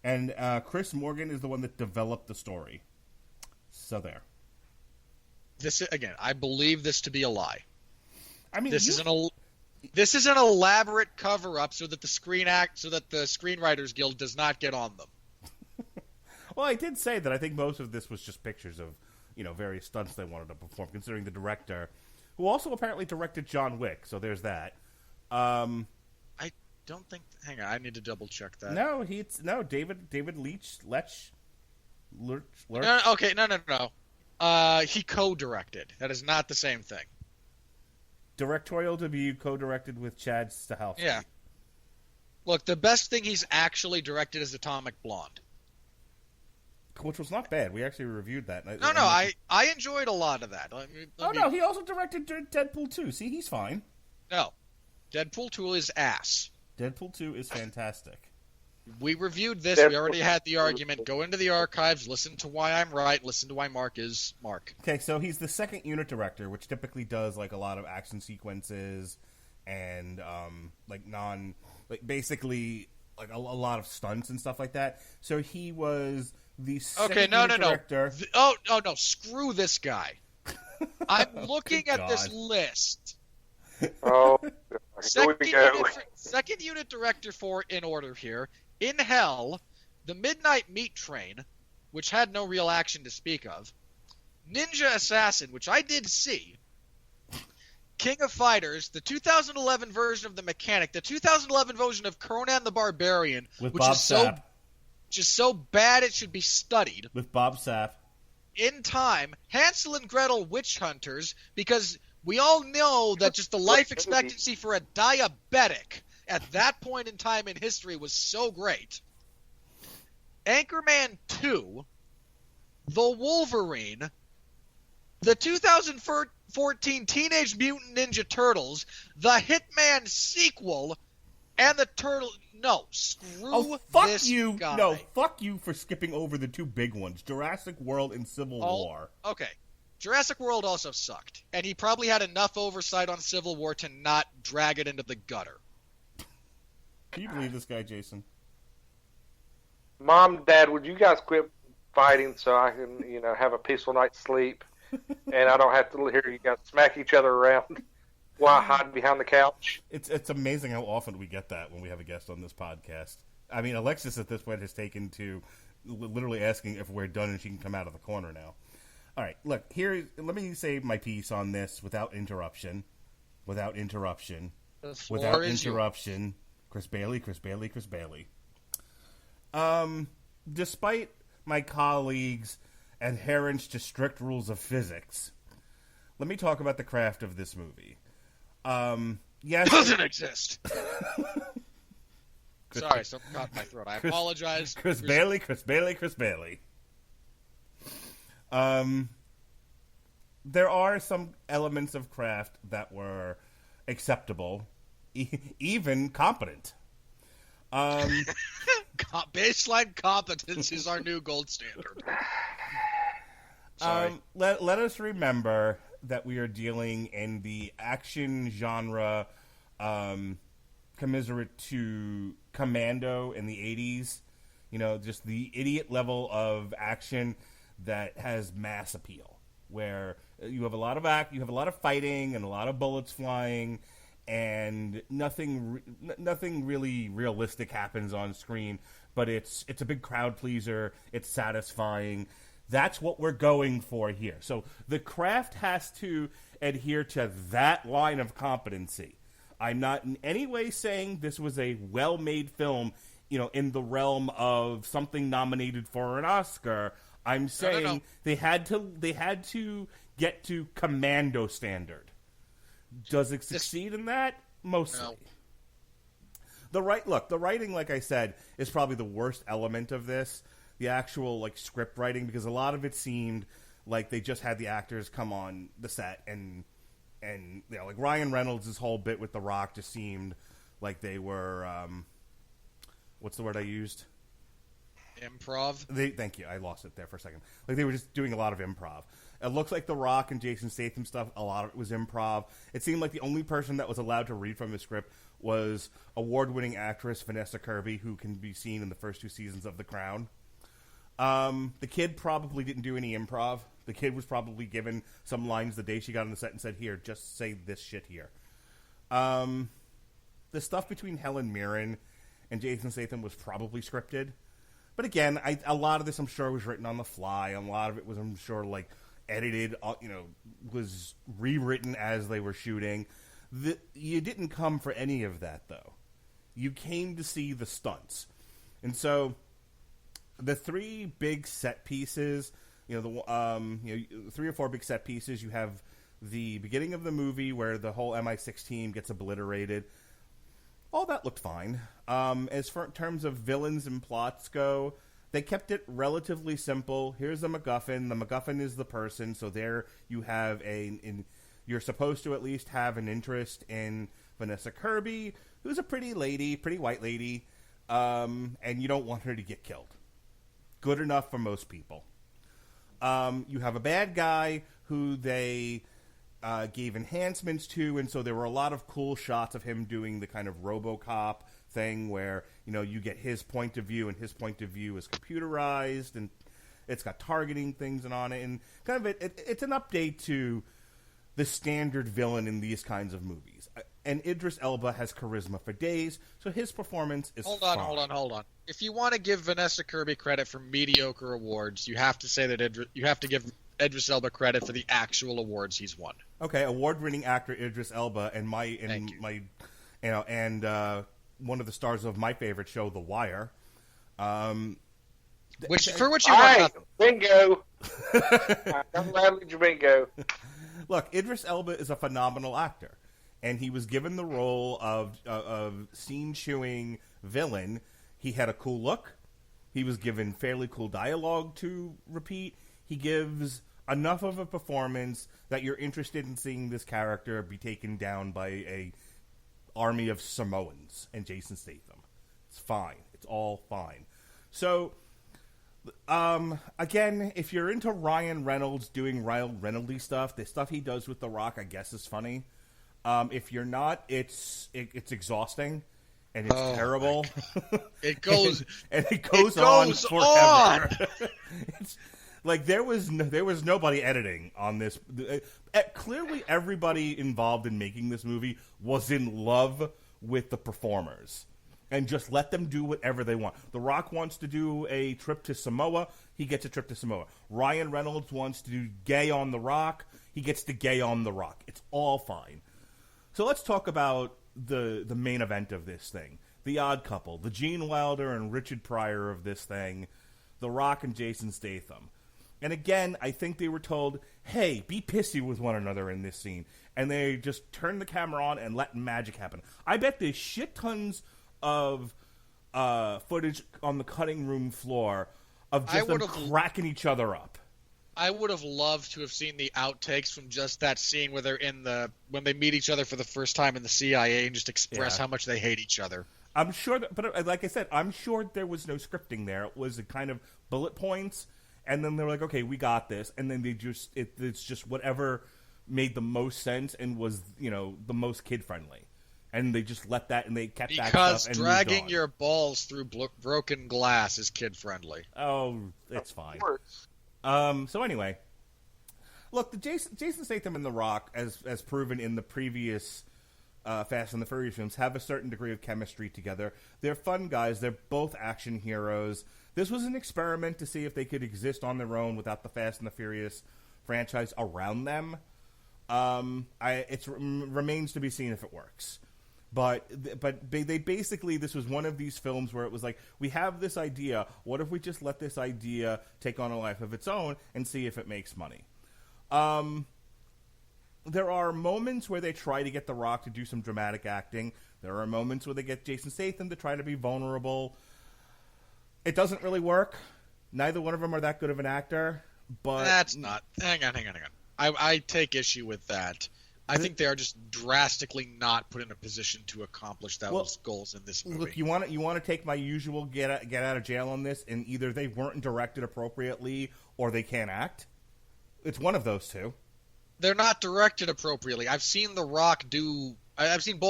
And Chris Morgan is the one that developed the story. So there. I believe this to be a lie. I mean, this is an elaborate cover-up so that the Screenwriters Guild does not get on them. Well, I did say that I think most of this was just pictures of, various stunts they wanted to perform, considering the director, who also apparently directed John Wick, so there's that. I don't think... Hang on, I need to double-check that. No, David Leitch. No. He co-directed. That is not the same thing. Directorial debut, co-directed with Chad Stahelski. Yeah. Look, the best thing he's actually directed is Atomic Blonde. Which was not bad. We actually reviewed that. I enjoyed a lot of that. No, he also directed Deadpool 2. See, he's fine. No. Deadpool 2 is ass. Deadpool 2 is fantastic. We reviewed this. We already had the argument. Go into the archives, listen to why I'm right, listen to why Mark is Mark. Okay, so he's the second unit director, which typically does like a lot of action sequences and basically like a lot of stunts and stuff like that. So he was the second unit director. No, screw this guy. I'm looking at this list. Oh, second unit director for In Order here. In Hell, The Midnight Meat Train, which had no real action to speak of, Ninja Assassin, which I did see, King of Fighters, the 2011 version of The Mechanic, the 2011 version of Conan the Barbarian, which is so bad it should be studied. With Bob Sapp. In Time, Hansel and Gretel Witch Hunters, because we all know that just the life expectancy for a diabetic at that point in time in history was so great. Anchorman 2, The Wolverine, the 2014 Teenage Mutant Ninja Turtles, the Hitman sequel, and the Turtle... No, screw this guy. No, fuck you for skipping over the two big ones, Jurassic World and Civil War. Okay. Jurassic World also sucked, and he probably had enough oversight on Civil War to not drag it into the gutter. Can you believe this guy, Jason? Mom, Dad, would you guys quit fighting so I can, have a peaceful night's sleep, and I don't have to hear you guys smack each other around while I hide behind the couch? It's amazing how often we get that when we have a guest on this podcast. I mean, Alexis at this point has taken to literally asking if we're done and she can come out of the corner now. All right, look, let me say my piece on this without interruption. Without interruption. Chris Bailey. Despite my colleagues' adherence to strict rules of physics, let me talk about the craft of this movie. Yes, doesn't exist. Sorry, something caught in my throat. I apologize. Chris Bailey. There are some elements of craft that were acceptable, even competent. Baseline competence is our new gold standard. Sorry. Let us remember that we are dealing in the action genre, commiserate to Commando in the 80s. You know, just the idiot level of action that has mass appeal, where you have a lot of you have a lot of fighting and a lot of bullets flying, and nothing really realistic happens on screen. But it's a big crowd pleaser. It's satisfying. That's what we're going for here. So the craft has to adhere to that line of competency. I'm not in any way saying this was a well-made film, you know, in the realm of something nominated for an Oscar. I'm saying No. they had to get to Commando standard. Does it succeed in that? Mostly. No. The writing, like I said, is probably the worst element of this. The actual script writing, because a lot of it seemed like they just had the actors come on the set and Ryan Reynolds' whole bit with The Rock just seemed like they were what's the word I used? Improv. Thank you. I lost it there for a second. Like they were just doing a lot of improv. It looks like The Rock and Jason Statham stuff, a lot of it was improv. It seemed like the only person that was allowed to read from the script was award-winning actress Vanessa Kirby, who can be seen in the first 2 seasons of The Crown. The kid probably didn't do any improv. The kid was probably given some lines the day she got on the set and said, "Here, just say this shit here." The stuff between Helen Mirren and Jason Statham was probably scripted. But again, a lot of this I'm sure was written on the fly. A lot of it was, I'm sure, edited, was rewritten as they were shooting. You didn't come for any of that, though. You came to see the stunts. And so the 3 big set pieces, 3 or 4 big set pieces, you have the beginning of the movie where the whole MI6 team gets obliterated. All that looked fine. As for in terms of villains and plots go, they kept it relatively simple. Here's the MacGuffin. The MacGuffin is the person. So there you have you're supposed to at least have an interest in Vanessa Kirby, who's a pretty white lady, and you don't want her to get killed. Good enough for most people. You have a bad guy who they gave enhancements to, and so there were a lot of cool shots of him doing the kind of RoboCop thing where, you get his point of view, and his point of view is computerized, and it's got targeting things on it, and kind of it's an update to the standard villain in these kinds of movies. And Idris Elba has charisma for days, so his performance is fine. Hold on. If you want to give Vanessa Kirby credit for mediocre awards, you have to say that you have to give Idris Elba credit for the actual awards he's won. Okay, award-winning actor Idris Elba, and one of the stars of my favorite show, The Wire. Which you won nothing. Bingo. I'm glad with your bingo. Look, Idris Elba is a phenomenal actor, and he was given the role of scene-chewing villain. He had a cool look. He was given fairly cool dialogue to repeat. He gives enough of a performance that you're interested in seeing this character be taken down by a army of Samoans and Jason Statham. It's fine. It's all fine. So, again, if you're into Ryan Reynolds doing Ryan Reynolds stuff, the stuff he does with The Rock, I guess, is funny. If you're not, it's exhausting and it's terrible. It goes and it goes on forever. It's like there was nobody editing on this. Clearly, everybody involved in making this movie was in love with the performers. and just let them do whatever they want. The Rock wants to do a trip to Samoa, he gets a trip to Samoa. Ryan Reynolds wants to do gay on The Rock, he gets to gay on The Rock. It's all fine. So let's talk about the main event of this thing. The Odd Couple, the Gene Wilder and Richard Pryor of this thing, The Rock and Jason Statham. And again, I think they were told, hey, be pissy with one another in this scene. And they just turned the camera on and let magic happen. I bet there's shit tons of footage on the cutting room floor of just them cracking each other up. I would have loved to have seen the outtakes from just that scene where they're when they meet each other for the first time in the CIA and just express how much they hate each other. I'm sure but like I said, I'm sure there was no scripting there. It was a kind of bullet points, and then they were like, okay, we got this, and then they just it's just whatever made the most sense and was, the most kid friendly. And they just let that, and they kept that stuff and dragging your balls through broken glass is kid friendly. Oh, it's fine. So anyway, look, the Jason Statham and The Rock, as proven in the previous Fast and the Furious films, have a certain degree of chemistry together. They're fun guys. They're both action heroes. This was an experiment to see if they could exist on their own without the Fast and the Furious franchise around them. It remains to be seen if it works. But they basically, this was one of these films where it was like, we have this idea, what if we just let this idea take on a life of its own and see if it makes money? There are moments where they try to get The Rock to do some dramatic acting. There are moments where they get Jason Statham to try to be vulnerable. It doesn't really work. Neither one of them are that good of an actor. But that's not... Hang on. I take issue with that. I think they are just drastically not put in a position to accomplish those goals in this movie. Look, you want to take my usual get out of jail on this, and either they weren't directed appropriately or they can't act. It's one of those two. They're not directed appropriately. I've seen both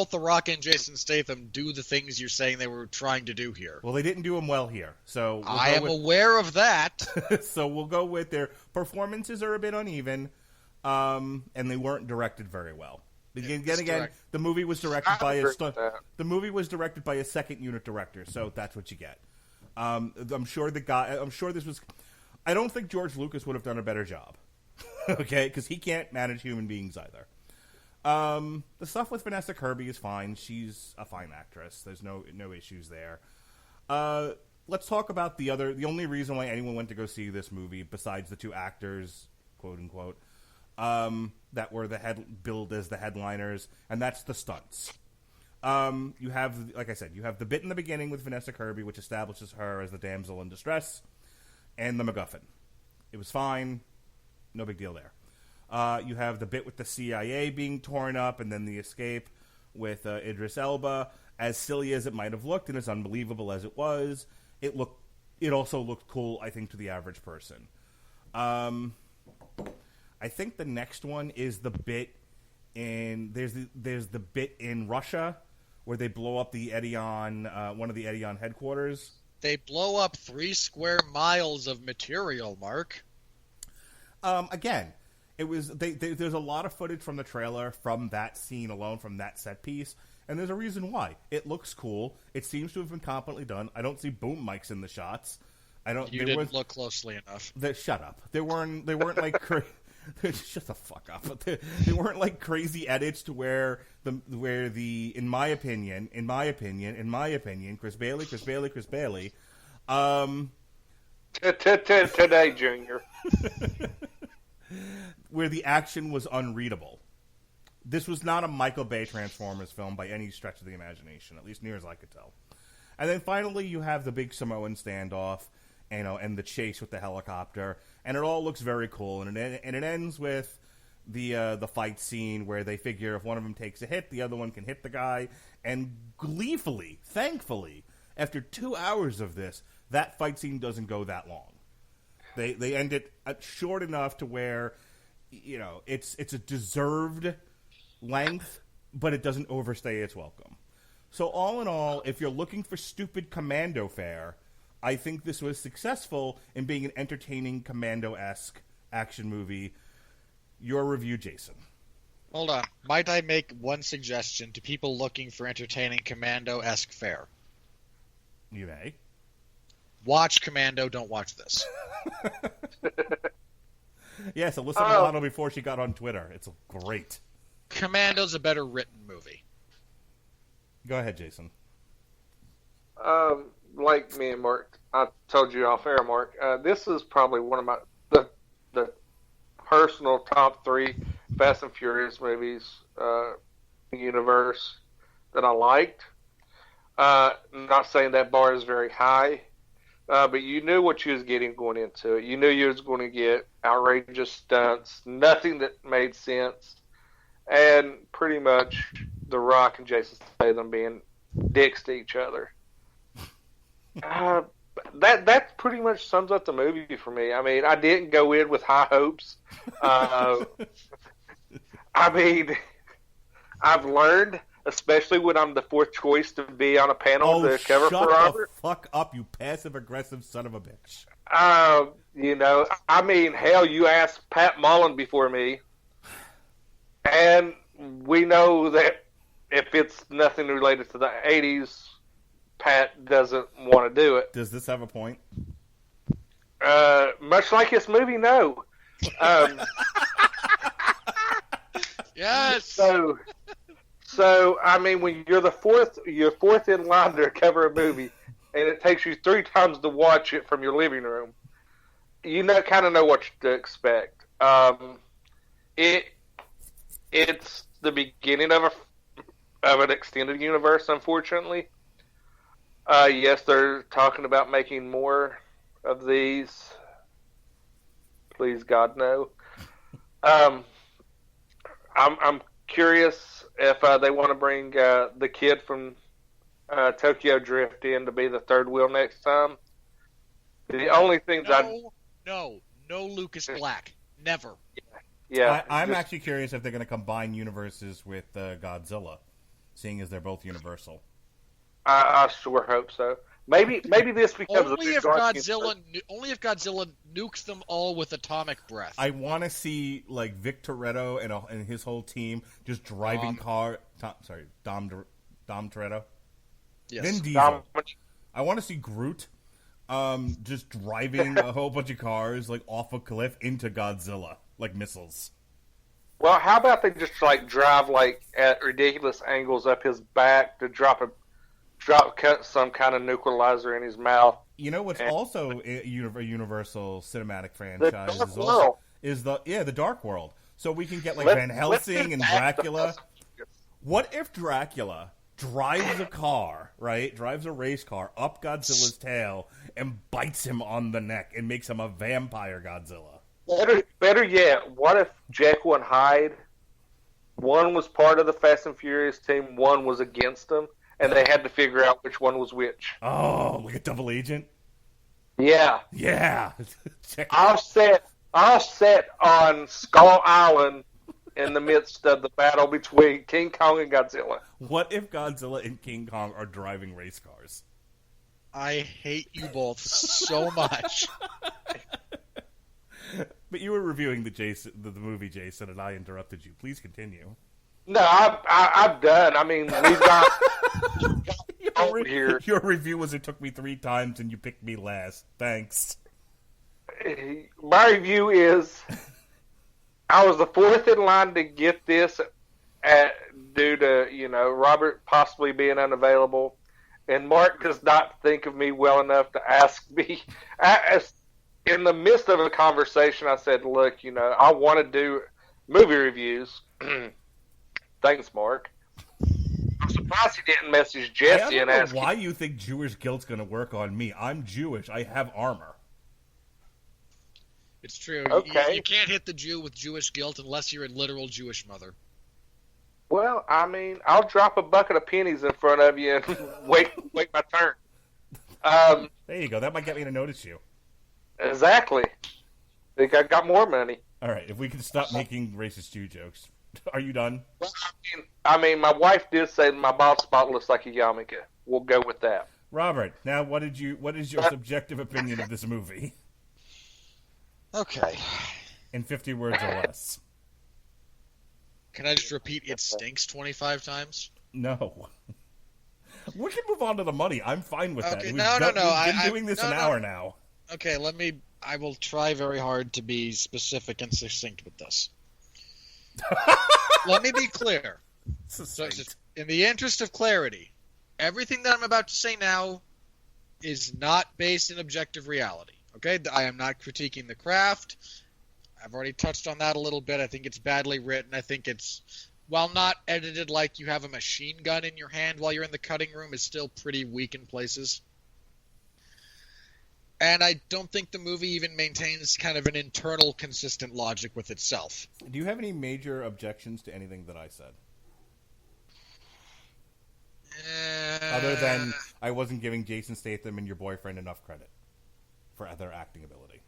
The Rock and Jason Statham do the things you're saying they were trying to do here. Well, they didn't do them well here, so I am aware of that. So we'll go with their performances are a bit uneven. And they weren't directed very well. Again, the movie was directed by a second unit director, so that's what you get. I'm sure this was. I don't think George Lucas would have done a better job. Okay, because he can't manage human beings either. The stuff with Vanessa Kirby is fine. She's a fine actress. There's no issues there. Let's talk about the only reason why anyone went to go see this movie besides the two actors, quote unquote. That were billed as the headliners, and that's the stunts. You have, like I said, you have the bit in the beginning with Vanessa Kirby, which establishes her as the damsel in distress, and the MacGuffin. It was fine, no big deal there. You have the bit with the CIA being torn up, and then the escape with Idris Elba. As silly as it might have looked, and as unbelievable as it was, it also looked cool, I think, to the average person. I think the next one is the bit there's the bit in Russia where they blow up the Edion, one of the Edion headquarters. They blow up 3 square miles of material, Mark. Again, it was there's a lot of footage from the trailer from that scene alone, from that set piece, and there's a reason why. It looks cool. It seems to have been competently done. I don't see boom mics in the shots. You didn't look closely enough. Shut up. They weren't like. Shut the fuck up. They weren't like crazy edits to where in my opinion, Chris Bailey. Today, Junior. Where the action was unreadable. This was not a Michael Bay Transformers film by any stretch of the imagination, at least near as I could tell. And then finally, you have the big Samoan standoff, and the chase with the helicopter, and it all looks very cool. And it ends with the fight scene where they figure if one of them takes a hit, the other one can hit the guy. And gleefully, thankfully, after 2 hours of this, that fight scene doesn't go that long. They end it short enough to where it's a deserved length, but it doesn't overstay its welcome. So all in all, if you're looking for stupid commando fare, I think this was successful in being an entertaining commando-esque action movie. Your review, Jason. Hold on. Might I make one suggestion to people looking for entertaining commando-esque fare? You may. Watch Commando, don't watch this. Yes, Alyssa Milano before she got on Twitter. It's great. Commando's a better written movie. Go ahead, Jason. Like me and Mark, I told you off air, Mark, this is probably one of my the personal top 3 Fast and Furious movies universe that I liked. Not saying that bar is very high, but you knew what you was getting going into it. You knew you was going to get outrageous stunts, nothing that made sense, and pretty much The Rock and Jason Statham being dicks to each other. That pretty much sums up the movie for me. I mean, I didn't go in with high hopes. I mean, I've learned, especially when I'm the 4th choice to be on a panel to cover for Robert. Shut the fuck up, you passive-aggressive son of a bitch. You know, I mean, hell, you asked Pat Mullen before me, and we know that if it's nothing related to the 80s, Pat doesn't want to do it. Does this have a point? Much like his movie, no. Yes. So I mean, when you're you're fourth in line to cover a movie, and it takes you 3 times to watch it from your living room, you kind of know what to expect. It's the beginning of an extended universe, unfortunately. Yes, they're talking about making more of these. Please, God, no. I'm curious if they want to bring the kid from Tokyo Drift in to be the 3rd wheel next time. The only things No Lucas Black. Never. Yeah. I'm actually curious if they're going to combine universes with Godzilla, seeing as they're both Universal. I sure hope so. Maybe this becomes only if Godzilla nukes them all with atomic breath. I want to see like Vic Toretto and his whole team just driving Dom Toretto. Yes. Vin Diesel. I want to see Groot just driving a whole bunch of cars like off a cliff into Godzilla like missiles. Well, how about they just like drive like at ridiculous angles up his back to drop some kind of neutralizer in his mouth. You know what's also a Universal cinematic franchise is the Dark World. So we can get like Van Helsing and Dracula. What if Dracula drives a car, right? Drives a race car up Godzilla's tail and bites him on the neck and makes him a vampire Godzilla. Better yet, what if Jekyll and Hyde, one was part of the Fast and Furious team, one was against them, and they had to figure out which one was which. Oh, like a double agent? Yeah. Yeah. I'll set on Skull Island in the midst of the battle between King Kong and Godzilla. What if Godzilla and King Kong are driving race cars? I hate you both so much. But you were reviewing the movie, Jason, and I interrupted you. Please continue. No, I'm done. I mean, we've got over here. Your review was it took me 3 times and you picked me last. Thanks. My review is I was the 4th in line to get this due to, Robert possibly being unavailable. And Mark does not think of me well enough to ask me. In the midst of a conversation, I said, look, I want to do movie reviews. Thanks, Mark. I'm surprised he didn't message Jesse and ask why you think Jewish guilt's going to work on me. I'm Jewish. I have armor. It's true. Okay. You can't hit the Jew with Jewish guilt unless you're a literal Jewish mother. Well, I mean, I'll drop a bucket of pennies in front of you and wait my turn. There you go. That might get me to notice you. Exactly. I think I got more money. All right. If we could stop making racist Jew jokes. Are you done? Well, I mean, my wife did say my bald spot looks like a yarmulke. We'll go with that. Robert, now what is your subjective opinion of this movie? Okay. In 50 words or less. Can I just repeat it stinks 25 times? No. We can move on to the money. I'm fine with that. Okay, We've no. been doing this an hour now. Okay, I will try very hard to be specific and succinct with this. Let me be clear. So, just in the interest of clarity, everything that I'm about to say now is not based in objective reality. Okay? I am not critiquing the craft. I've already touched on that a little bit. I think it's badly written. I think it's, while not edited like you have a machine gun in your hand while you're in the cutting room, is still pretty weak in places. And I don't think the movie even maintains kind of an internal, consistent logic with itself. Do you have any major objections to anything that I said? Other than I wasn't giving Jason Statham and your boyfriend enough credit for their acting ability.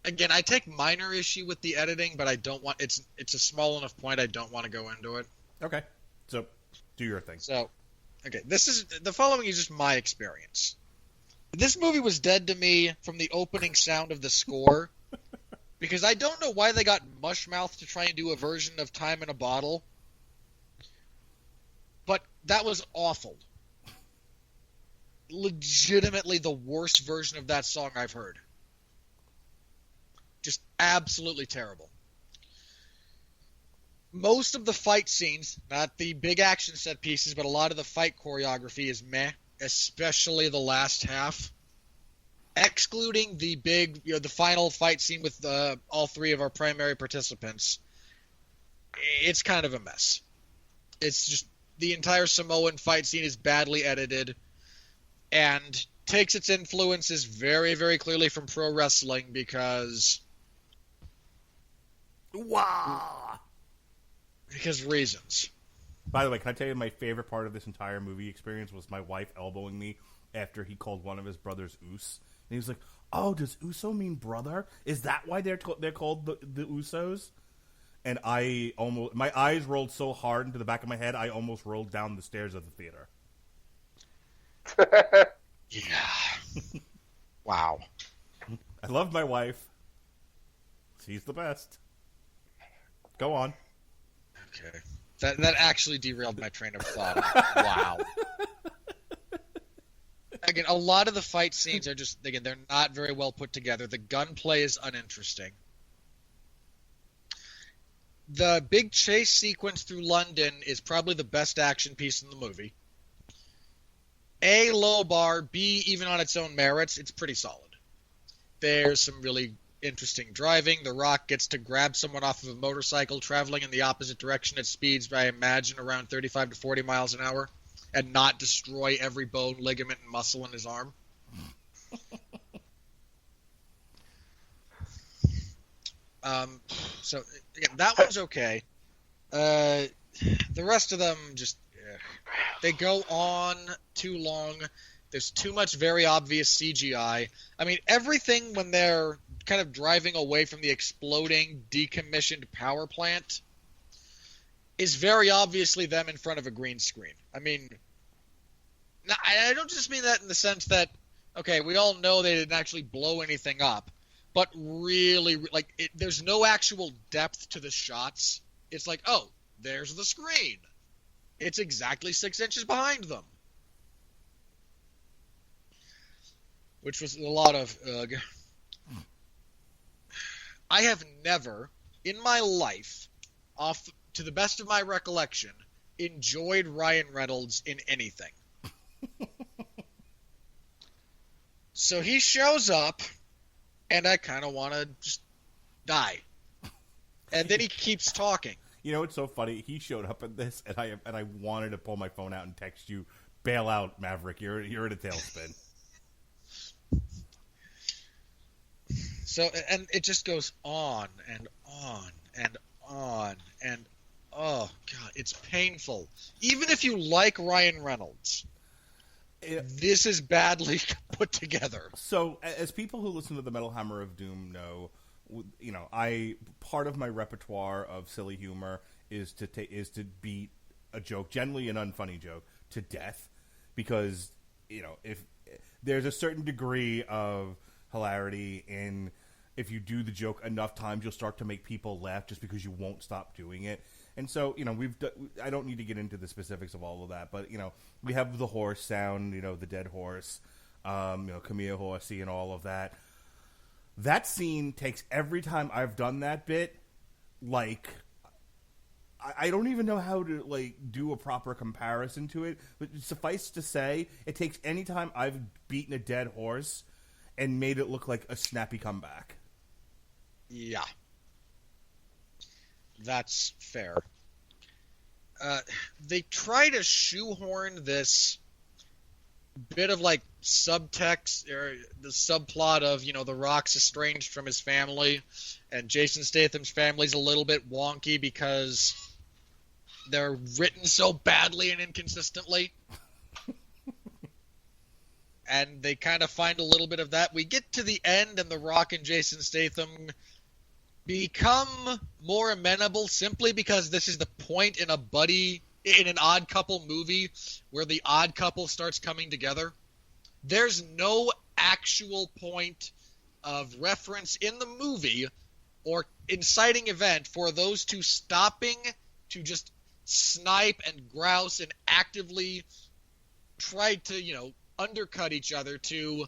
Again, I take minor issue with the editing, but I don't want it's a small enough point I don't want to go into it. Okay. So, do your thing. So, okay, the following is just my experience. This movie was dead to me from the opening sound of the score because I don't know why they got Mushmouth to try and do a version of Time in a Bottle. But that was awful. Legitimately the worst version of that song I've heard. Just absolutely terrible. Most of the fight scenes, not the big action set pieces, but a lot of the fight choreography is meh, especially the last half. Excluding the big, the final fight scene with all three of our primary participants, it's kind of a mess. It's just the entire Samoan fight scene is badly edited and takes its influences very, very clearly from pro wrestling because... Wow! Because reasons. By the way, can I tell you my favorite part of this entire movie experience was my wife elbowing me after he called one of his brothers Us. And he was like, "Oh, does Uso mean brother? Is that why they're called the Usos?" And my eyes rolled so hard into the back of my head, I almost rolled down the stairs of the theater. Yeah. Wow. I love my wife. She's the best. Go on. Okay. That actually derailed my train of thought. Wow. Again, a lot of the fight scenes are just, again, they're not very well put together. The gunplay is uninteresting. The big chase sequence through London is probably the best action piece in the movie. A, low bar. B, even on its own merits, it's pretty solid. There's some really interesting driving. The Rock gets to grab someone off of a motorcycle traveling in the opposite direction at speeds, I imagine, around 35 to 40 miles an hour, and not destroy every bone, ligament, and muscle in his arm. So, again, that one's okay. The rest of them just... they go on too long. There's too much very obvious CGI. I mean, everything when they're kind of driving away from the exploding, decommissioned power plant is very obviously them in front of a green screen. I mean, I don't just mean that in the sense that, okay, we all know they didn't actually blow anything up, but really, like, there's no actual depth to the shots. It's like, oh, there's the screen. It's exactly 6 inches behind them. Which was a lot of ugh. I have never, in my life, to the best of my recollection, enjoyed Ryan Reynolds in anything. So he shows up, and I kind of want to just die. And then he keeps talking. You know what's so funny? He showed up in this, and I wanted to pull my phone out and text you, "Bail out, Maverick. You're in a tailspin." So, and it just goes on and on and on and, oh god, it's painful. Even if you like Ryan Reynolds, this is badly put togetder. So, as people who listen to the Metal Hammer of Doom know, you know, part of my repertoire of silly humor is to beat a joke, generally an unfunny joke, to death, because, you know, if there's a certain degree of hilarity in if you do the joke enough times, you'll start to make people laugh just because you won't stop doing it. And so, I don't need to get into the specifics of all of that, but, we have the horse sound, the dead horse, Camille horsey and all of that. That scene takes every time I've done that bit, like, I don't even know how to, like, do a proper comparison to it, but suffice to say, it takes any time I've beaten a dead horse and made it look like a snappy comeback. Yeah. That's fair. They try to shoehorn this bit of, like, subtext, or the subplot of, The Rock's estranged from his family, and Jason Statham's family's a little bit wonky because they're written so badly and inconsistently. And they kind of find a little bit of that. We get to the end, and The Rock and Jason Statham become more amenable simply because this is the point in an odd couple movie where the odd couple starts coming together. There's no actual point of reference in the movie or inciting event for those two stopping to just snipe and grouse and actively try to, undercut each other to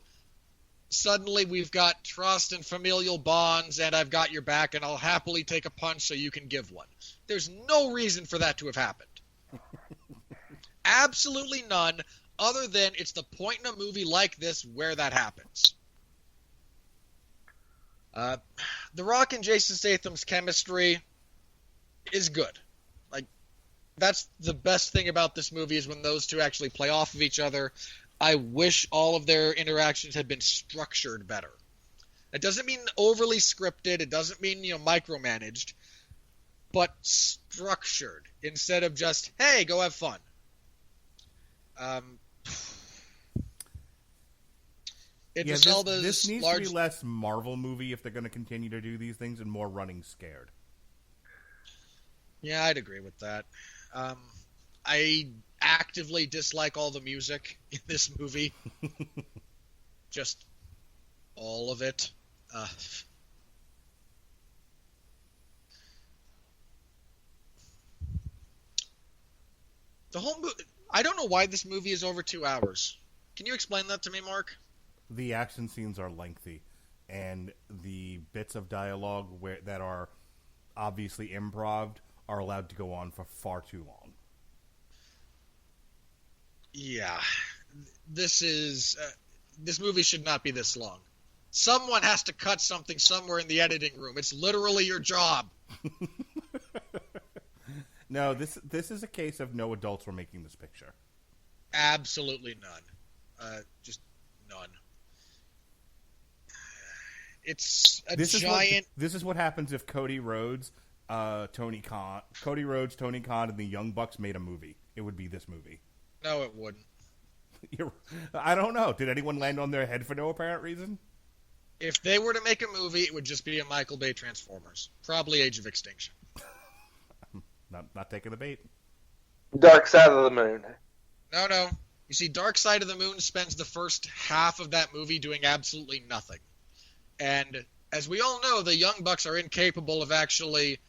suddenly we've got trust and familial bonds and I've got your back and I'll happily take a punch so you can give one. There's no reason for that to have happened. Absolutely none, other than it's the point in a movie like this where that happens. The Rock and Jason Statham's chemistry is good. Like, that's the best thing about this movie is when those two actually play off of each other. I wish all of their interactions had been structured better. It doesn't mean overly scripted. It doesn't mean, micromanaged. But structured instead of just, hey, go have fun. This needs to be less Marvel movie if they're going to continue to do these things and more running scared. Yeah, I'd agree with that. I actively dislike all the music in this movie. Just all of it. The whole movie, I don't know why this movie is over 2 hours. Can you explain that to me, Mark? The action scenes are lengthy, and the bits of dialogue that are obviously improv are allowed to go on for far too long. Yeah, this movie should not be this long. Someone has to cut something somewhere in the editing room. It's literally your job. No, this is a case of no adults were making this picture. Absolutely none. Just none. It's this is what happens if Cody Rhodes, Tony Khan, and the Young Bucks made a movie. It would be this movie. No, it wouldn't. I don't know. Did anyone land on their head for no apparent reason? If they were to make a movie, it would just be a Michael Bay Transformers. Probably Age of Extinction. Not taking the bait. Dark Side of the Moon. No. You see, Dark Side of the Moon spends the first half of that movie doing absolutely nothing. And as we all know, the Young Bucks are incapable of actually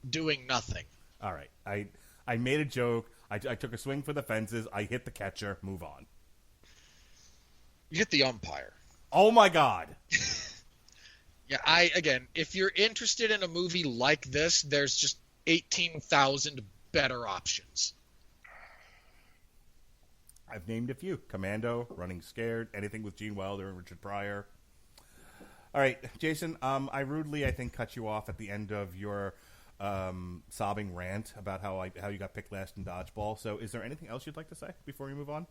doing nothing. All right. I made a joke. I took a swing for the fences. I hit the catcher. Move on. You hit the umpire. Oh, my God. Yeah, again, if you're interested in a movie like this, there's just 18,000 better options. I've named a few. Commando, Running Scared, anything with Gene Wilder and Richard Pryor. All right, Jason, I think, cut you off at the end of your sobbing rant about how you got picked last in dodgeball. So is there anything else you'd like to say before we move on?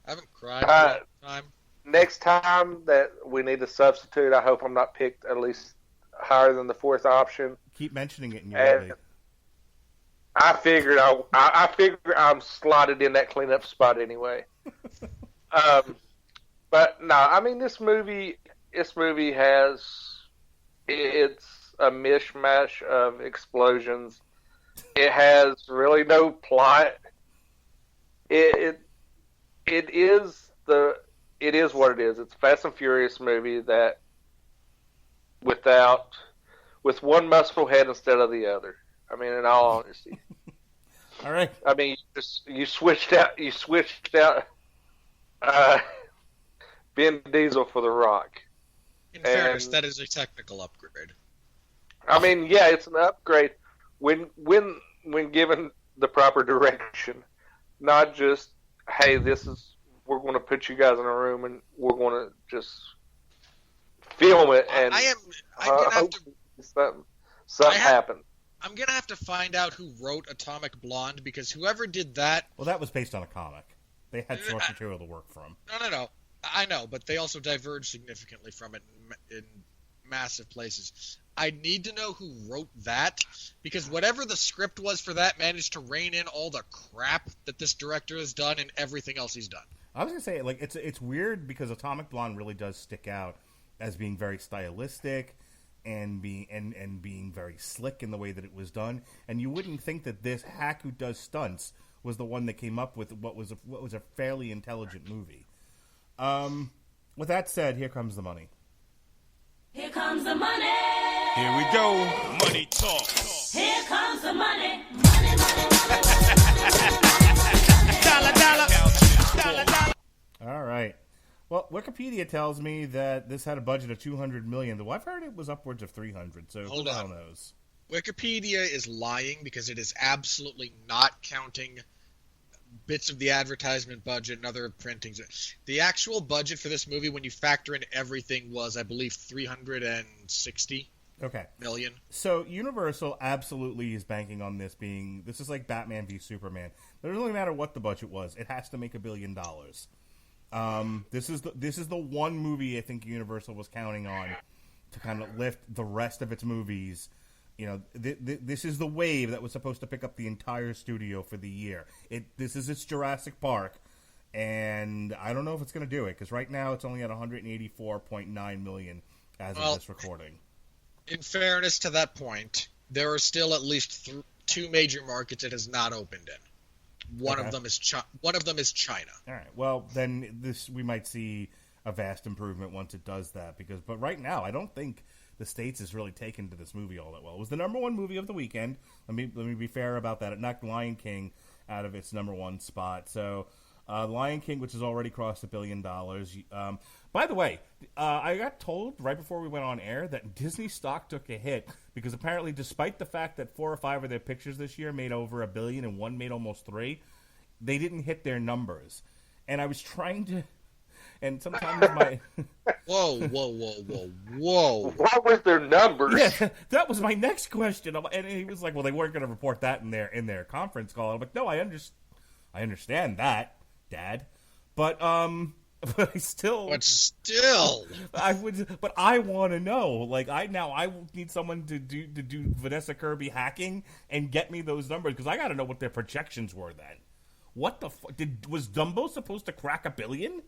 I haven't cried for a long time. Next time that we need a substitute, I hope I'm not picked at least higher than the fourth option. Keep mentioning it in your movie. I figured I'm slotted in that cleanup spot anyway. But no, I mean this movie it's a mishmash of explosions. It has really no plot. It is what it is. It's a Fast and Furious movie that with one muscle head instead of the other. I mean, in all honesty. All right. I mean, you switched out Vin Diesel for The Rock. In fairness, that is a technical upgrade. I mean, yeah, it's an upgrade when given the proper direction, not just, hey, we're going to put you guys in a room and we're going to just film it and I'm gonna have to something happen. I'm gonna have to find out who wrote Atomic Blonde, because whoever did that. Well, that was based on a comic. They had source material to work from. No. I know, but they also diverged significantly from it in massive places. I need to know who wrote that, because whatever the script was for that managed to rein in all the crap that this director has done and everything else he's done. I was gonna say, like, it's weird because Atomic Blonde really does stick out as being very stylistic and being very slick in the way that it was done. And you wouldn't think that this hack who does stunts was the one that came up with what was a fairly intelligent movie. With that said, here comes the money. Here comes the money. Here we go. Money talk. Here comes the money. Money, money, money, Dollar. All right. Well, Wikipedia tells me that this had a budget of $200 million, though I've heard it was upwards of $300, so who the hell knows? Wikipedia is lying because it is absolutely not counting bits of the advertisement budget and other printings. The actual budget for this movie, when you factor in everything, was, I believe, $360 million. So Universal absolutely is banking on this being... This is like Batman v Superman. It doesn't really matter what the budget was. It has to make $1 billion. This is the one movie I think Universal was counting on to kind of lift the rest of its movies. You know, this is the wave that was supposed to pick up the entire studio for the year. This is its Jurassic Park, and I don't know if it's going to do it, because right now it's only at $184.9 million as of this recording. In fairness to that point, there are still at least two major markets it has not opened in. One of them is China. All right. Well, then we might see a vast improvement once it does that, but right now I don't think the States is really taken to this movie all that well. It was the number one movie of the weekend. Let me be fair about that. It knocked Lion King out of its number one spot. So, Lion King, which has already crossed $1 billion. By the way, I got told right before we went on air that Disney stock took a hit because apparently, despite the fact that 4 or 5 of their pictures this year made over $1 billion and one made almost $3 million, they didn't hit their numbers. And I was trying to... And sometimes my... Whoa. What was their numbers? Yeah, that was my next question. And he was like, well, they weren't going to report that in their conference call. I'm like, no, I understand that, Dad. But I still... But still... But I want to know. Like, I need someone to do Vanessa Kirby hacking and get me those numbers, because I got to know what their projections were then. What the fuck? Was Dumbo supposed to crack $1 billion?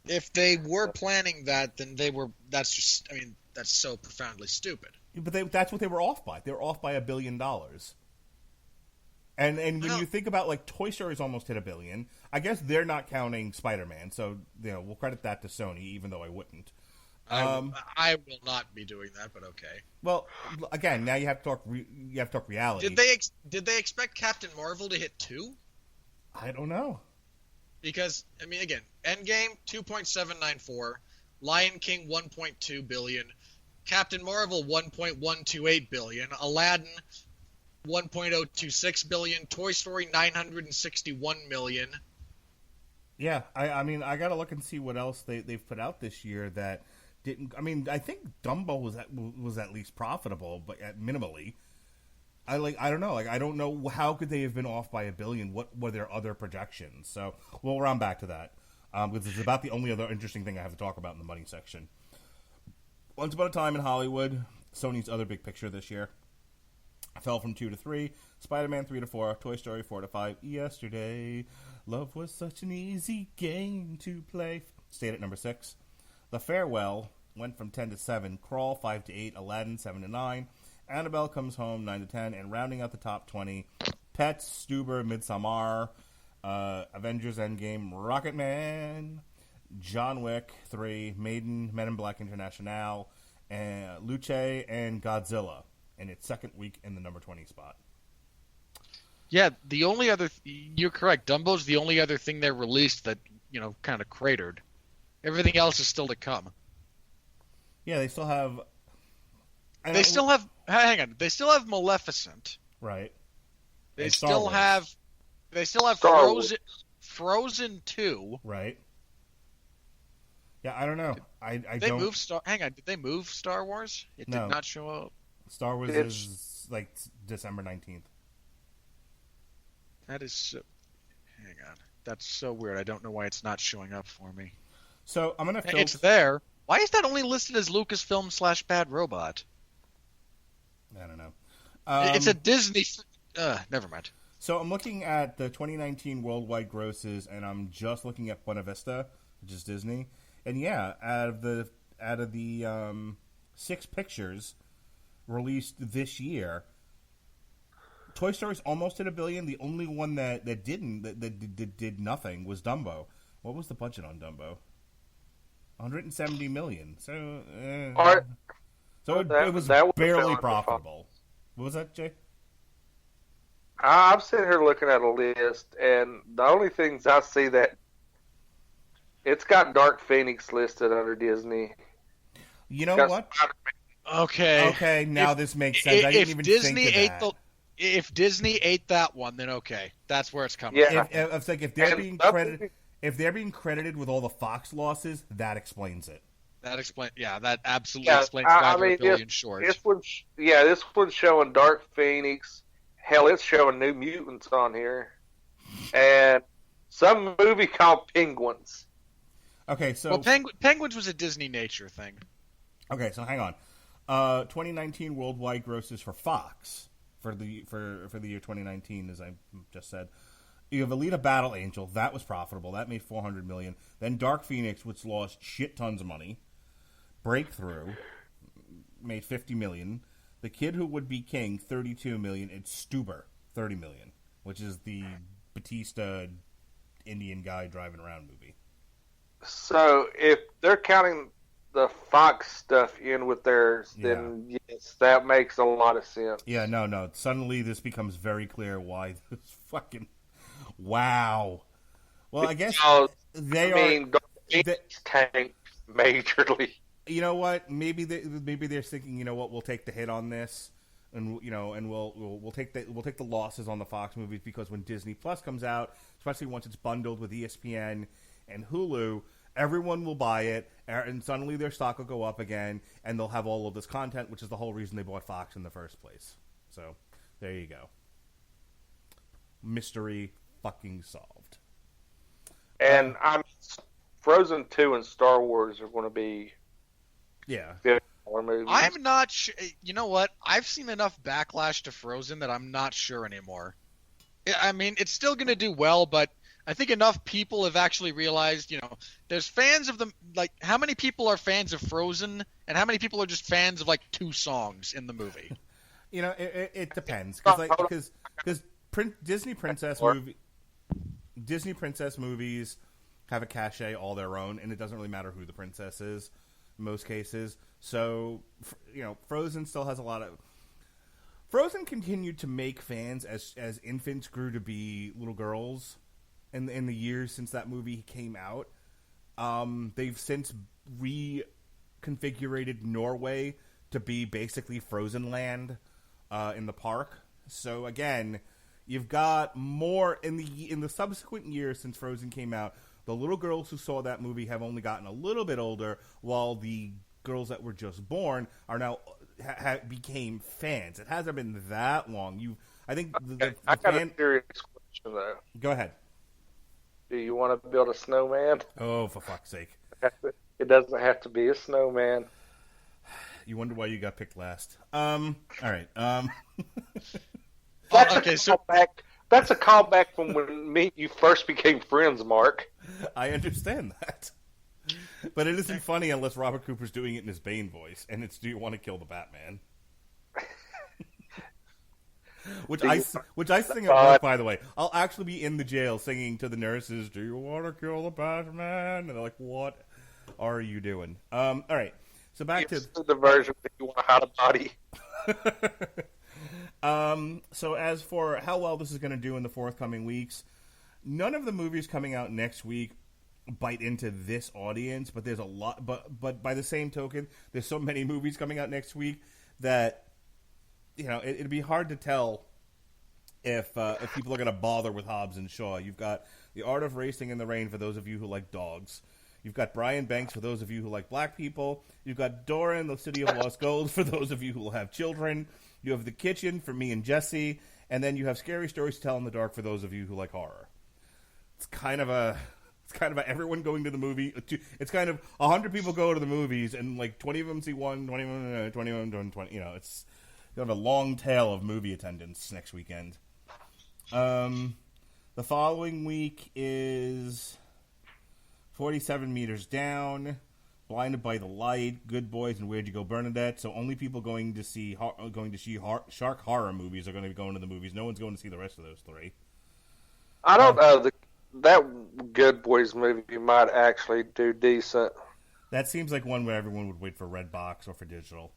If they were planning that, then they were. That's just. I mean, that's so profoundly stupid. But that's what they were off by. They were off by $1 billion. And when you think about, like, Toy Story's almost hit $1 billion. I guess they're not counting Spider-Man, so we'll credit that to Sony, even though I wouldn't. I will not be doing that, but okay. Well, again, now you have to talk. You have to talk reality. Did they expect Captain Marvel to hit 2? I don't know. Because, I mean, again, Endgame, 2.794, Lion King, 1.2 billion, Captain Marvel, 1.128 billion, Aladdin, 1.026 billion, Toy Story, 961 million. Yeah, I mean, I gotta look and see what else they've put out this year that didn't... I mean, I think Dumbo was at least profitable, but minimally. I don't know. Like, I don't know how could they have been off by $1 billion. What were their other projections? So we'll round back to that because it's about the only other interesting thing I have to talk about in the money section. Once Upon a Time in Hollywood, Sony's other big picture this year, fell from 2 to 3. Spider-Man 3 to 4. Toy Story 4 to 5. Yesterday, love was such an easy game to play. Stayed at number 6. The Farewell went from 10 to 7. Crawl 5 to 8. Aladdin 7 to 9. Annabelle Comes Home, 9 to 10, and rounding out the top 20, Pets, Stuber, Midsommar, Avengers Endgame, Rocketman, John Wick 3, Maiden, Men in Black International, and Luce, and Godzilla in its second week in the number 20 spot. Yeah, the only other you're correct. Dumbo's the only other thing they released that kind of cratered. Everything else is still to come. Yeah, they still have. They still have. Hang on. They still have Maleficent. Right. They And Star still Wars. have. They still have Star Frozen. Frozen 2. Right. Yeah, I don't know. I They don't. moved Star. Hang on. Did they move Star Wars? It No. did not show up. Star Wars It's- is like December 19th. That is. Hang on. That's so weird. I don't know why it's not showing up for me. So I'm gonna. It's there. Why is that only listed as Lucasfilm / Bad Robot? I don't know. It's a Disney. Never mind. So I'm looking at the 2019 worldwide grosses, and I'm just looking at Buena Vista, which is Disney. And yeah, out of the 6 pictures released this year, Toy Story's almost at $1 billion. The only one that did nothing was Dumbo. What was the budget on Dumbo? $170 million. So it was that would barely fill in the profitable. What was that, Jay? I'm sitting here looking at a list, and the only things I see that it's got Dark Phoenix listed under Disney. You know Got what? Spider-Man. Okay, now this makes sense. I didn't even Disney think of that. if Disney ate that one, then okay, that's where it's coming. Yeah. from. If they're And being nothing- credited with all the Fox losses, that explains it. That explains. Yeah, that absolutely Yeah, explains why they're $1 billion this short. this one's showing Dark Phoenix. Hell, it's showing New Mutants on here, and some movie called Penguins. Okay, so Well, Penguins was a Disney nature thing. okay, so hang on. 2019 worldwide grosses for Fox for the year 2019, as I just said. You have Alita Battle Angel, that was profitable. That made $400 million. Then Dark Phoenix, which lost shit tons of money. Breakthrough made $50 million. The Kid Who Would Be King, $32 million. And Stuber, $30 million, which is the Batista Indian guy driving around movie. So if they're counting the Fox stuff in with theirs, then yes, that makes a lot of sense. Yeah, no. Suddenly this becomes very clear why this fucking... Wow. Well, I guess Because, they Dark they- Phoenix tanked majorly. You know what? Maybe they're thinking, you know what? We'll take the hit on this, and we'll take the losses on the Fox movies, because when Disney Plus comes out, especially once it's bundled with ESPN and Hulu, everyone will buy it, and suddenly their stock will go up again, and they'll have all of this content, which is the whole reason they bought Fox in the first place. So there you go. Mystery fucking solved. And Frozen 2 and Star Wars are going to be Yeah. more movies. I'm not sure. You know what? I've seen enough backlash to Frozen that I'm not sure anymore. I mean, it's still going to do well, but I think enough people have actually realized, there's fans of them. Like, how many people are fans of Frozen, and how many people are just fans of, 2 songs in the movie? It depends, because Disney princess movies have a cachet all their own, and it doesn't really matter who the princess is in most cases. So, Frozen still has a lot of... Frozen continued to make fans as infants grew to be little girls in the years since that movie came out. They've since reconfigured Norway to be basically Frozen Land in the park. So again, you've got more in the subsequent years since Frozen came out. The little girls who saw that movie have only gotten a little bit older, while the girls that were just born are now became fans. It hasn't been that long. I got a serious question though. Go ahead. Do you want to build a snowman? Oh, for fuck's sake! It doesn't have to be a snowman. You wonder why you got picked last. All right. That's a callback from when you first became friends, Mark. I understand that. But it isn't funny unless Robert Cooper's doing it in his Bane voice, and it's "Do you want to kill the Batman?" which I sing at work, by the way. I'll actually be in the jail singing to the nurses, "Do you want to kill the Batman?" And they're like, "What are you doing?" All right. So back to the version that you want to hide a body. So as for how well this is going to do in the forthcoming weeks, none of the movies coming out next week bite into this audience, but there's a lot. But by the same token, there's so many movies coming out next week that it'd be hard to tell if people are going to bother with Hobbs and Shaw. You've got The Art of Racing in the Rain for those of you who like dogs. You've got Brian Banks for those of you who like black people. You've got Doran, The City of Lost Gold for those of you who will have children. You have The Kitchen for me and Jesse. And then you have Scary Stories to Tell in the Dark for those of you who like horror. It's kind of a everyone going to the movie. It's kind of 100 people go to the movies and like 20 of them see one, 20 of them 20. It's kind of a long tail of movie attendance next weekend. The following week is 47 Meters Down, Blinded by the Light, Good Boys, and Where'd You Go, Bernadette. So only people going to see shark horror movies are going to be going to the movies. No one's going to see the rest of those three. I don't know. That Good Boys movie might actually do decent. That seems like one where everyone would wait for Redbox or for digital.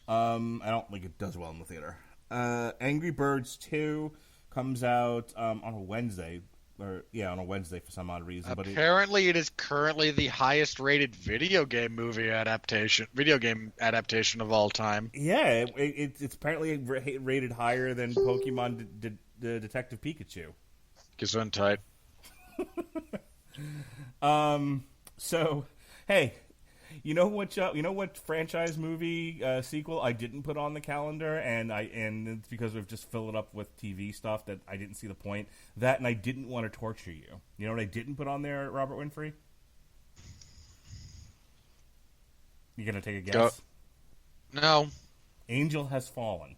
I don't think it does well in the theater. Angry Birds 2 comes out on a Wednesday. On a Wednesday for some odd reason. Apparently, it is currently the highest-rated video game adaptation of all time. Yeah, it's apparently rated higher than Pokemon Detective Pikachu. Gesundheit. So, hey, you know what franchise movie sequel I didn't put on the calendar, and it's because we've just filled it up with TV stuff that I didn't see the point. That, and I didn't want to torture you. You know what I didn't put on there, Robert Winfree? You gonna take a guess? No. Angel Has Fallen.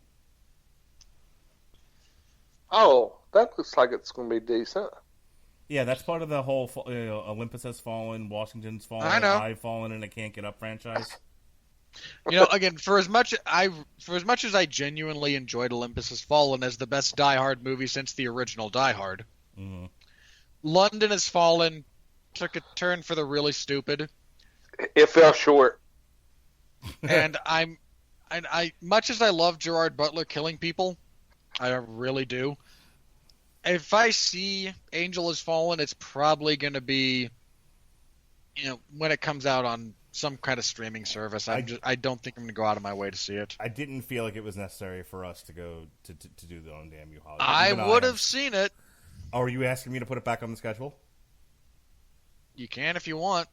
Oh, that looks like it's going to be decent. Yeah, that's part of the whole Olympus Has Fallen, Washington's Fallen, I know. I've Fallen, and I Can't Get Up franchise. Again, for as much as I genuinely enjoyed Olympus Has Fallen as the best Die Hard movie since the original Die Hard, London Has Fallen took a turn for the really stupid. It fell short. And I much as I love Gerard Butler killing people, I really do. If I see Angel Has Fallen, it's probably going to be, when it comes out on some kind of streaming service. I don't think I'm going to go out of my way to see it. I didn't feel like it was necessary for us to go to do the own damn you Hollywood. I would have seen it. Oh, are you asking me to put it back on the schedule? You can if you want.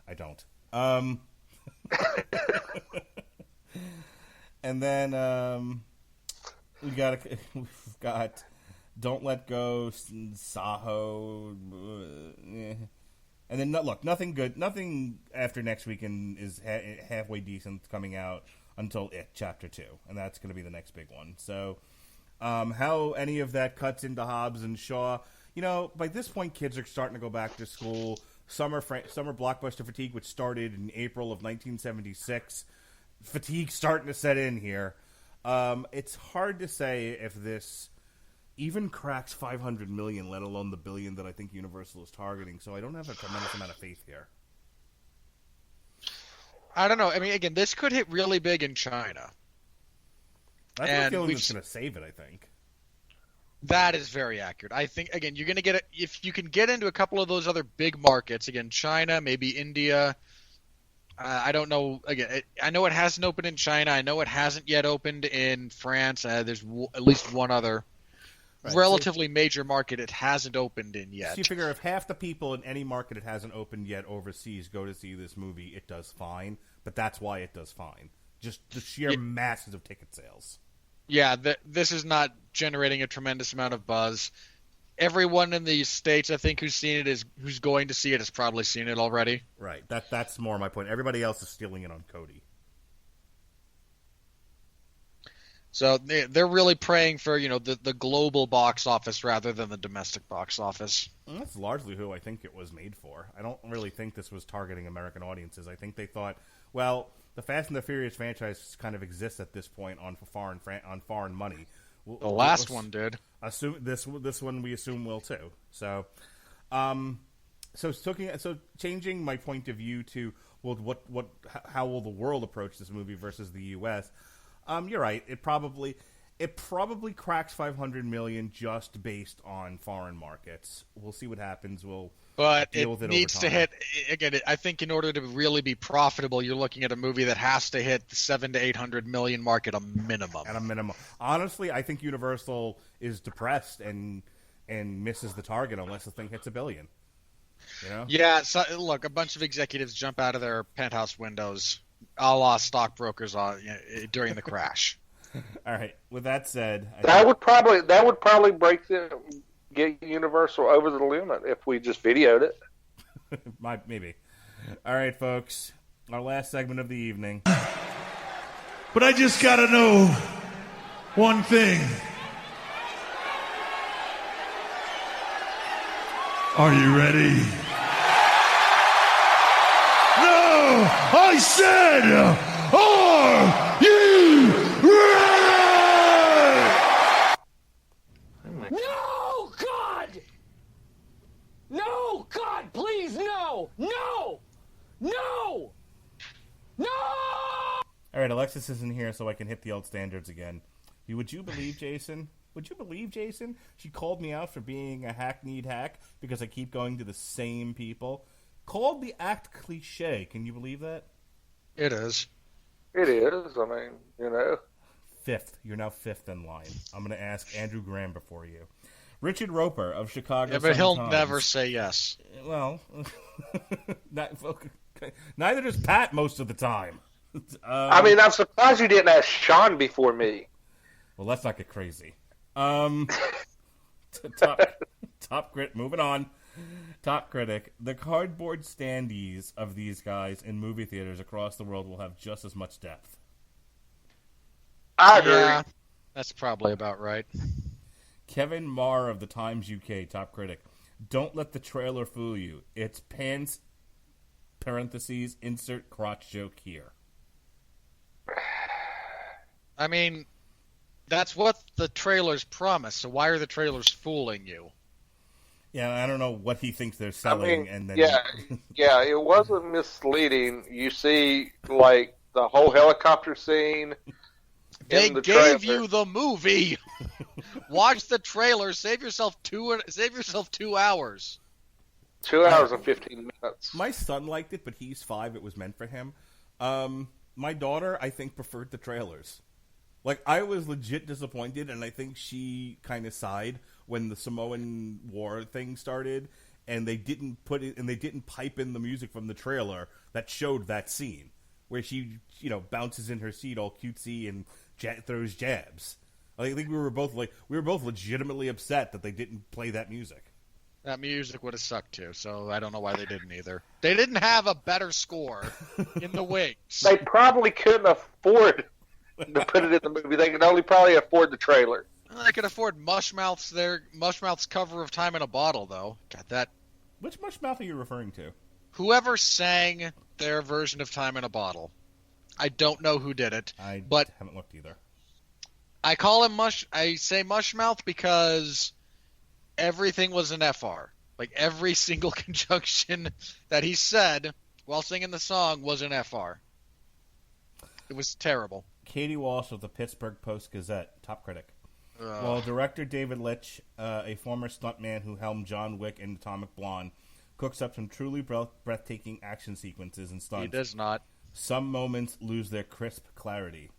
I don't. And then we've got Don't Let Go, Saho, and then nothing good. Nothing after next weekend is halfway decent coming out until Chapter 2, and that's going to be the next big one. So, how any of that cuts into Hobbs and Shaw? By this point, kids are starting to go back to school. Summer blockbuster fatigue, which started in April of 1976, fatigue starting to set in here. It's hard to say if this even cracks 500 million, let alone the billion that I think Universal is targeting. So I don't have a tremendous amount of faith here. I don't know. I mean, again, this could hit really big in China. That's the feeling that's going to save it, I think. That is very accurate. I think, again, you're going to get it if you can get into a couple of those other big markets. Again, China, maybe India. I don't know. Again, I know it hasn't opened in China. I know it hasn't yet opened in France. There's at least one other relatively major market it hasn't opened in yet. So you figure if half the people in any market it hasn't opened yet overseas go to see this movie, it does fine. But that's why it does fine. Just the sheer masses of ticket sales. Yeah, this is not generating a tremendous amount of buzz. Everyone in the States, I think, who's going to see it has probably seen it already. Right. That's more my point. Everybody else is stealing it on Cody. So they're really praying for, the global box office rather than the domestic box office. And that's largely who I think it was made for. I don't really think this was targeting American audiences. I think they thought, well, the Fast and the Furious franchise kind of exists at this point on foreign money. The last one did. Assume this one we assume will too. So, changing my point of view to how will the world approach this movie versus the U.S. You're right. It probably cracks 500 million just based on foreign markets. We'll see what happens. But deal with it it needs over to time. hit again. I think in order to really be profitable, you're looking at a movie that has to hit the 700 to 800 million mark at a minimum. Honestly, I think Universal is depressed and misses the target unless the thing hits $1 billion. You know? Yeah. So, look, a bunch of executives jump out of their penthouse windows, a la stockbrokers during the crash. All right. With that said, That would probably get Universal over the limit if we just videoed it. maybe. All right, folks. Our last segment of the evening. But I just gotta know one thing. Are you ready? No! I said, are you ready? No, God! No, God, please, no! No! No! No! All right, Alexis isn't here, so I can hit the old standards again. Would you believe Jason? Would you believe Jason? She called me out for being a hackneyed hack because I keep going to the same people. Called the act cliche. Can you believe that? It is. It is. I mean, you know. Fifth. You're now fifth in line. I'm going to ask Andrew Graham before you. Richard Roper of Chicago. Yeah, but he'll Sun-Times. never say yes. Well, neither does Pat most of the time. I mean, I'm surprised you didn't ask Sean before me. Well, let's not get crazy. Top crit. Moving on. Top critic. The cardboard standees of these guys in movie theaters across the world will have just as much depth. I agree. Yeah, that's probably about right. Kevin Marr of the Times UK, top critic. Don't let the trailer fool you. It's pants, parentheses, insert crotch joke here. I mean, that's what the trailers promise, so why are the trailers fooling you? Yeah, I don't know what he thinks they're I selling. mean, And then yeah, it wasn't misleading. You see, like, the whole helicopter scene. They in the gave trailer. you the movie. Watch the trailer. Save yourself 2 hours. 2 hours and 15 minutes. My son liked it, but he's 5. It was meant for him. My daughter, I think, preferred the trailers. Like, I was legit disappointed, and I think she kind of sighed when the Samoan War thing started, and they didn't pipe in the music from the trailer that showed that scene where she, bounces in her seat all cutesy and throws jabs. I think we were both legitimately upset that they didn't play that music. That music would have sucked too, so I don't know why they didn't either. They didn't have a better score in the wings. They probably couldn't afford to put it in the movie. They could only probably afford the trailer. They could afford Mushmouth's cover of Time in a Bottle, though. Got that. Which Mushmouth are you referring to? Whoever sang their version of Time in a Bottle. I don't know who did it. But haven't looked either. I call him I say Mushmouth because everything was an FR. Like, every single conjunction that he said while singing the song was an FR. It was terrible. Katie Walsh of the Pittsburgh Post-Gazette, top critic. While director David Leitch, a former stuntman who helmed John Wick and Atomic Blonde, cooks up some truly breathtaking action sequences and stunts, He does not. some moments lose their crisp clarity.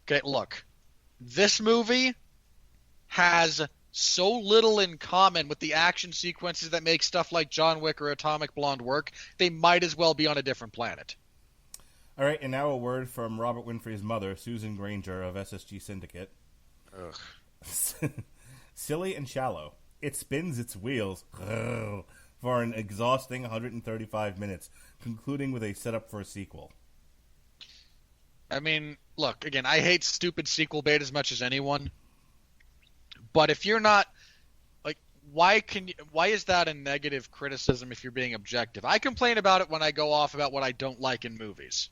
Okay, look. This movie has so little in common with the action sequences that make stuff like John Wick or Atomic Blonde work, they might as well be on a different planet. All right, and now a word from Robert Winfree's mother, Susan Granger of SSG Syndicate. Ugh. Silly and shallow. It spins its wheels for an exhausting 135 minutes, concluding with a setup for a sequel. I mean, look, again, I hate stupid sequel bait as much as anyone. But if you're not, like, why is that a negative criticism if you're being objective? I complain about it when I go off about what I don't like in movies.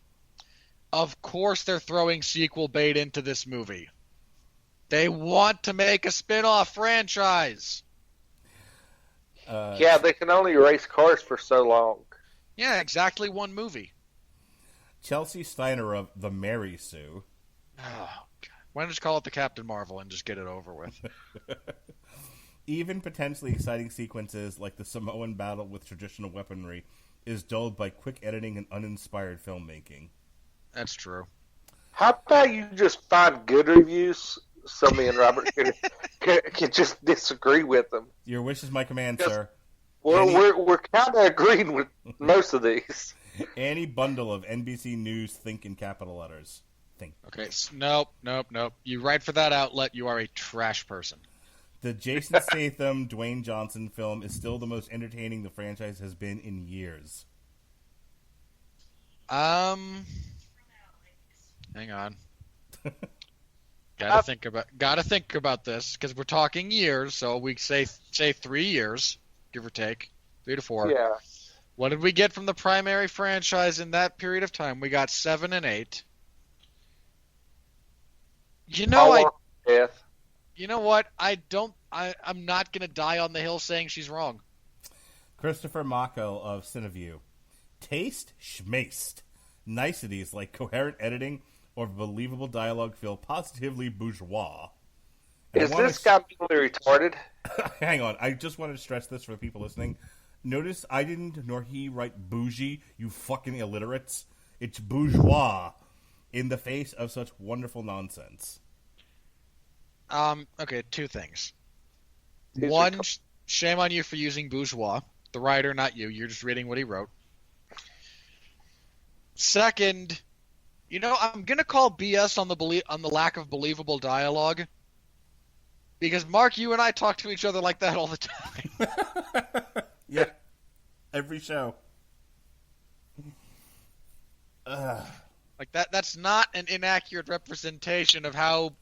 Of course they're throwing sequel bait into this movie. They want to make a spin-off franchise. Yeah, they can only race cars for so long. Yeah, exactly one movie. Chelsea Steiner of The Mary Sue. Oh, God. Why don't you call it the Captain Marvel and just get it over with? Even potentially exciting sequences like the Samoan battle with traditional weaponry is dulled by quick editing and uninspired filmmaking. That's true. How about you just find good reviews so me and Robert can just disagree with them? Your wish is my command, Yes. sir. We're kind of agreeing with most of these. Annie Bundle of NBC News, think in capital letters. Think. Okay, nope. You write for that outlet, you are a trash person. The Jason Statham, Dwayne Johnson film is still the most entertaining the franchise has been in years. Hang on. Gotta think about this because we're talking years, so we say 3 years, give or take, 3 to 4. Yeah. What did we get from the primary franchise in that period of time? We got 7 and 8. You know, Death. You know what? I'm not gonna die on the hill saying she's wrong. Christopher Mako of Cineview. Taste schmaced. Niceties like coherent editing or believable dialogue feel positively bourgeois. And Is this guy really retarded? Hang on, I just wanted to stress this for the people listening. Notice I didn't nor he write bougie, you fucking illiterates. It's bourgeois in the face of such wonderful nonsense. Okay, 2 things. One, shame on you for using bourgeois. The writer, not you. You're just reading what he wrote. Second, I'm gonna call BS on the lack of believable dialogue. Because Mark, you and I talk to each other like that all the time. Yeah, every show. Like that's not an inaccurate representation of how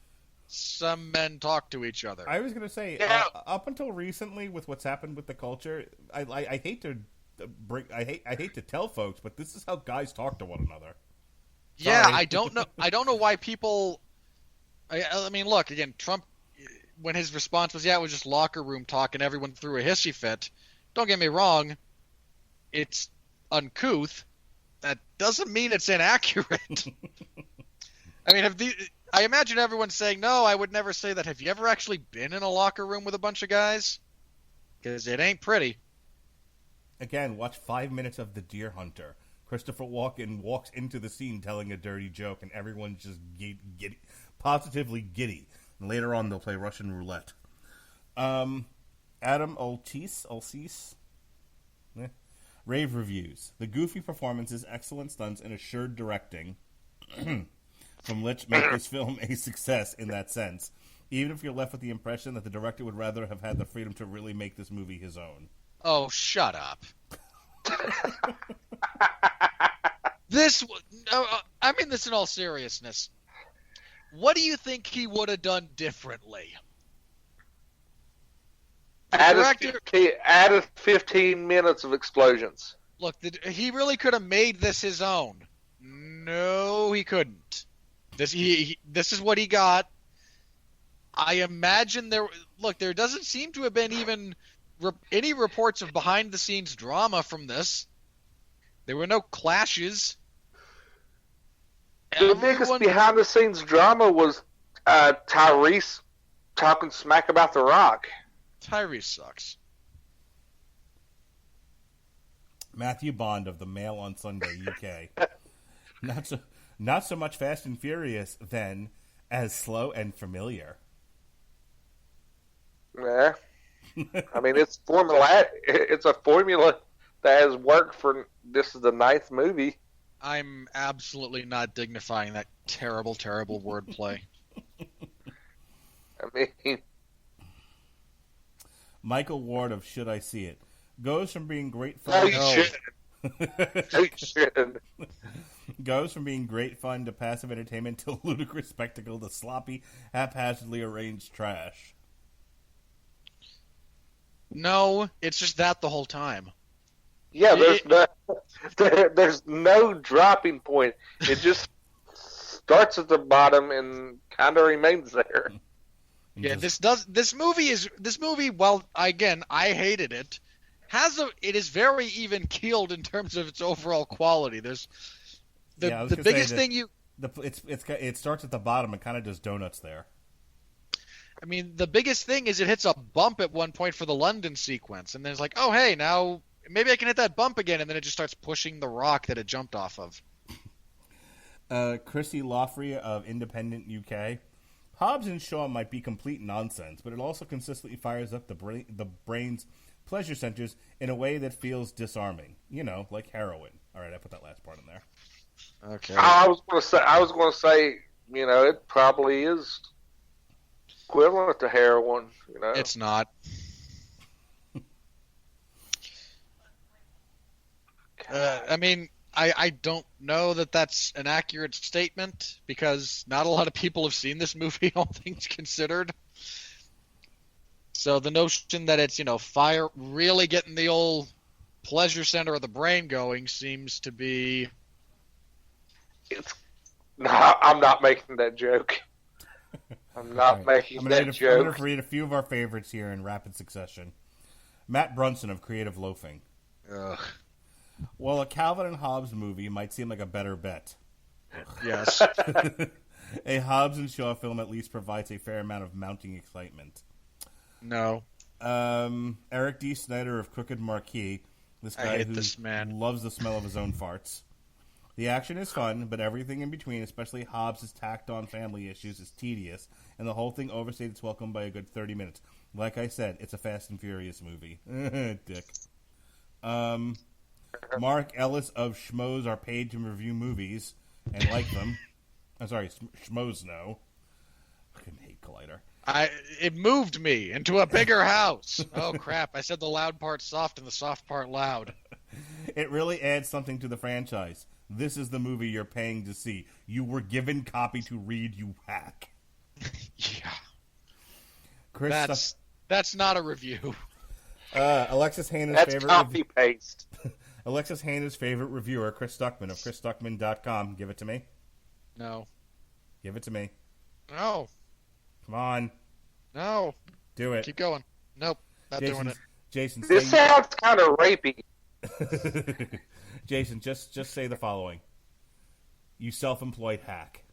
some men talk to each other. I was gonna say, up until recently, with what's happened with the culture, I hate to hate to tell folks, but this is how guys talk to one another. Sorry. Yeah, I don't know why people. I mean, look again. Trump, when his response was, "Yeah, it was just locker room talk," and everyone threw a hissy fit. Don't get me wrong, it's uncouth. That doesn't mean it's inaccurate. I mean, I imagine everyone's saying, no, I would never say that. Have you ever actually been in a locker room with a bunch of guys? Because it ain't pretty. Again, watch 5 minutes of The Deer Hunter. Christopher Walken walks into the scene telling a dirty joke, and everyone's just giddy, positively giddy. And later on, they'll play Russian roulette. Adam Oltis. Rave reviews. The goofy performances, excellent stunts, and assured directing from which make this film a success in that sense, even if you're left with the impression that the director would rather have had the freedom to really make this movie his own. Oh, shut up. I mean this in all seriousness. What do you think he would have done differently? Added 15 minutes of explosions. Look, he really could have made this his own. No, he couldn't. This is what he got. I imagine there doesn't seem to have been even any reports of behind-the-scenes drama from this. There were no clashes. The biggest behind-the-scenes drama was Tyrese talking smack about The Rock. Tyrese sucks. Matthew Bond of the Mail on Sunday, UK. Not so much Fast and Furious, then, as slow and familiar. Yeah. I mean, it's a formula that has worked for, this is the 9th movie. I'm absolutely not dignifying that terrible, terrible wordplay. I mean... Michael Ward of Should I See It goes from being great fun. You shouldn't. Goes from being great fun to passive entertainment to ludicrous spectacle to sloppy, haphazardly arranged trash. No, it's just that the whole time. Yeah, there's no dropping point. It just starts at the bottom and kind of remains there. And Yeah, just- this movie. Well, again, I hated it. It is very even keeled in terms of its overall quality. There's I was the gonna say biggest that thing you. it starts at the bottom and kind of does donuts there. I mean, the biggest thing is it hits a bump at one point for the London sequence, and then it's like, oh hey, now maybe I can hit that bump again, and then it just starts pushing the rock that it jumped off of. Chrissy Loffrey of Independent UK. Hobbs and Shaw might be complete nonsense, but it also consistently fires up the brain's pleasure centers in a way that feels disarming. You know, like heroin. All right, I put that last part in there. Okay. I was going to say, you know, it probably is equivalent to heroin. You know, It's not. I mean, I don't know that that's an accurate statement because not a lot of people have seen this movie, all things considered. So the notion that it's, fire really getting the old pleasure center of the brain going seems to be... No, I'm not making that joke. I'm not making I'm that going joke. to read a few of our favorites here in rapid succession. Matt Brunson of Creative Loafing. Ugh. Well, a Calvin and Hobbes movie might seem like a better bet. Yes. A Hobbs and Shaw film at least provides a fair amount of mounting excitement. No. Eric D. Snyder of Crooked Marquis. This I guy hate who this man. loves the smell of his own farts. The action is fun, but everything in between, especially Hobbs' tacked-on family issues, is tedious, and the whole thing overstayed its welcome by a good 30 minutes. Like I said, it's a Fast and Furious movie. Dick. Mark Ellis of Schmoes are paid to review movies and like them. I'm sorry, Schmoes know. I fucking hate Collider. It moved me into a bigger house. Oh, crap. I said the loud part soft and the soft part loud. It really adds something to the franchise. This is the movie you're paying to see. You were given copy to read, you hack. Yeah. That's not a review. Alexis Hannah's That's favorite copy paste. Alexis Hannah's favorite reviewer, Chris Stuckman of ChrisStuckman.com. Give it to me. No. Give it to me. No. Come on. No. Do it. Keep going. Nope. Not doing it. Jason, This sounds kind of rapey. Jason, just say the following. You self-employed hack.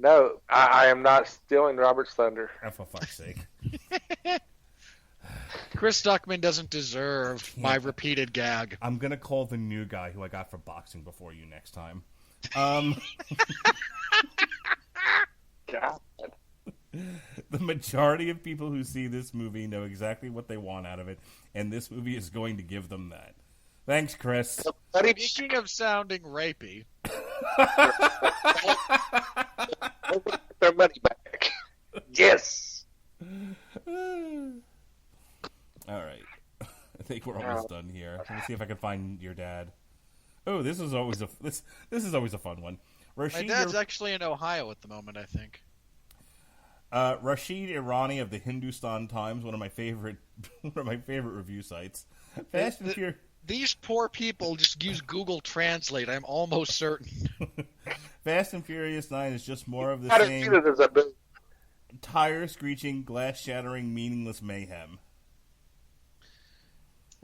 No, I am not stealing Robert's thunder. Oh, for fuck's sake. Chris Stuckman doesn't deserve my repeated gag. I'm going to call the new guy who I got for boxing before you next time. God. The majority of people who see this movie know exactly what they want out of it, and this movie is going to give them that. Thanks, Chris. Speaking of sounding rapey, Their money back. Yes. All right. I think we're almost done here. Let me see if I can find your dad. Oh, this is always a fun one. my dad's actually in Ohio at the moment, I think. Rashid Irani of the Hindustan Times, one of my favorite review sites. Fast and Furious. These poor people just use Google Translate, I'm almost certain. Fast and Furious 9 is just more of the I same didn't see it as a bit. tire screeching, glass shattering, meaningless mayhem.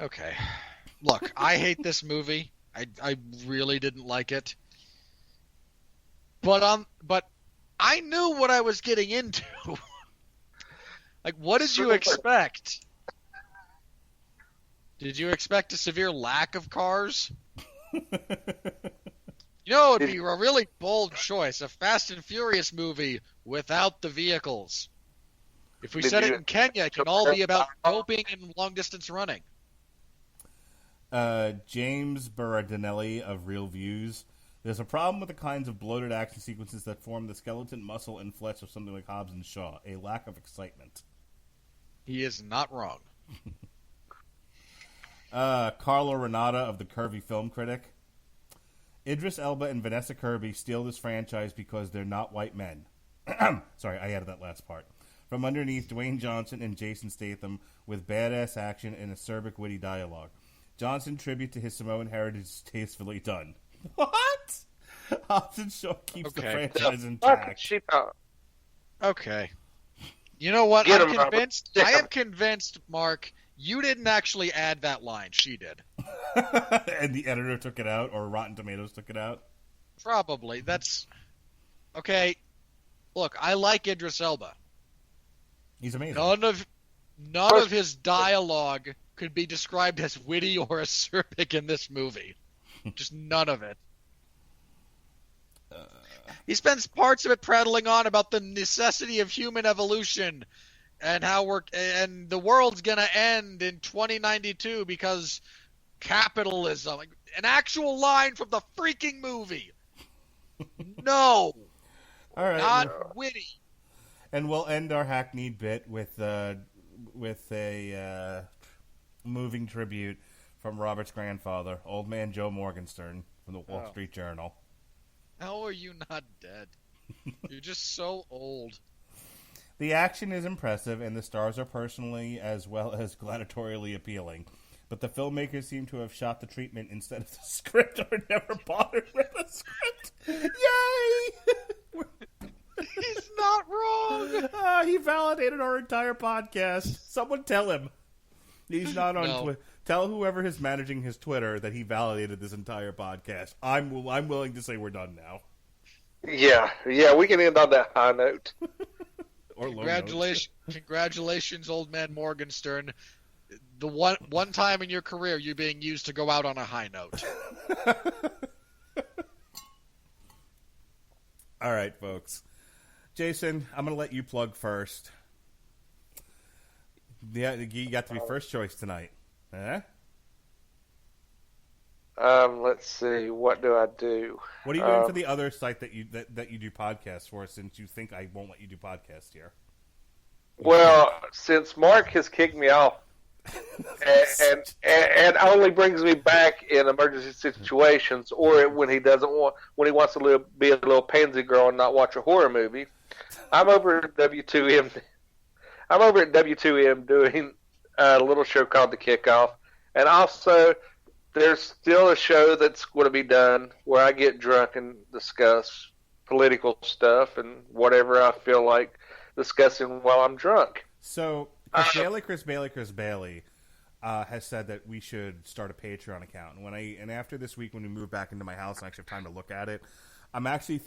Okay. Look, I hate this movie. I really didn't like it. But I knew what I was getting into. Like, what did you expect? Did you expect a severe lack of cars? It would be a really bold choice. A Fast and Furious movie without the vehicles. If we Did set it you- in Kenya, it can all be about doping and long-distance running. James Berardinelli of Real Views. There's a problem with the kinds of bloated action sequences that form the skeleton, muscle, and flesh of something like Hobbs and Shaw. A lack of excitement. He is not wrong. Carlo Renata of the Curvy Film Critic. Idris Elba and Vanessa Kirby steal this franchise because they're not white men. Sorry, I added that last part. From underneath, Dwayne Johnson and Jason Statham with badass action and acerbic witty dialogue. Johnson tribute to his Samoan heritage is tastefully done. What? Hobbs and Shaw keeps the franchise intact. Okay. You know what? Get I'm him, Robert. convinced. Get I him. am convinced, Mark. You didn't actually add that line. She did. And the editor took it out, or Rotten Tomatoes took it out. Probably. That's okay. Look, I like Idris Elba. He's amazing. None of his dialogue could be described as witty or acerbic in this movie. Just none of it. He spends parts of it prattling on about the necessity of human evolution and how and the world's gonna end in 2092 because capitalism. Like, an actual line from the freaking movie. No, All right. not witty. And we'll end our hackneyed bit with a moving tribute from Robert's grandfather, old man Joe Morgenstern from the Wall Street Journal. How are you not dead? You're just so old. The action is impressive, and the stars are personally as well as gladiatorially appealing. But the filmmakers seem to have shot the treatment instead of the script, or never bothered with the script. Yay! He's not wrong. He validated our entire podcast. Someone tell him. He's not on No. Twitter. Tell whoever is managing his Twitter that he validated this entire podcast. I'm willing to say we're done now. Yeah, we can end on that high note. Or low Congratulations, old man Morgenstern. The one time in your career you're being used to go out on a high note. All right, folks. Jason, I'm going to let you plug first. Yeah, you got to be first choice tonight. Huh? Let's see. What do I do? What are you doing for the other site that you do podcasts for? Since you think I won't let you do podcasts here. Well, since Mark has kicked me off, and only brings me back in emergency situations, or when he wants to be a little pansy girl and not watch a horror movie, I'm over at W2M. I'm over at W2M doing a little show called The Kickoff, and also there's still a show that's going to be done where I get drunk and discuss political stuff and whatever I feel like discussing while I'm drunk. So Chris Bailey has said that we should start a Patreon account. And after this week, when we move back into my house and I actually have time to look at it, I'm actually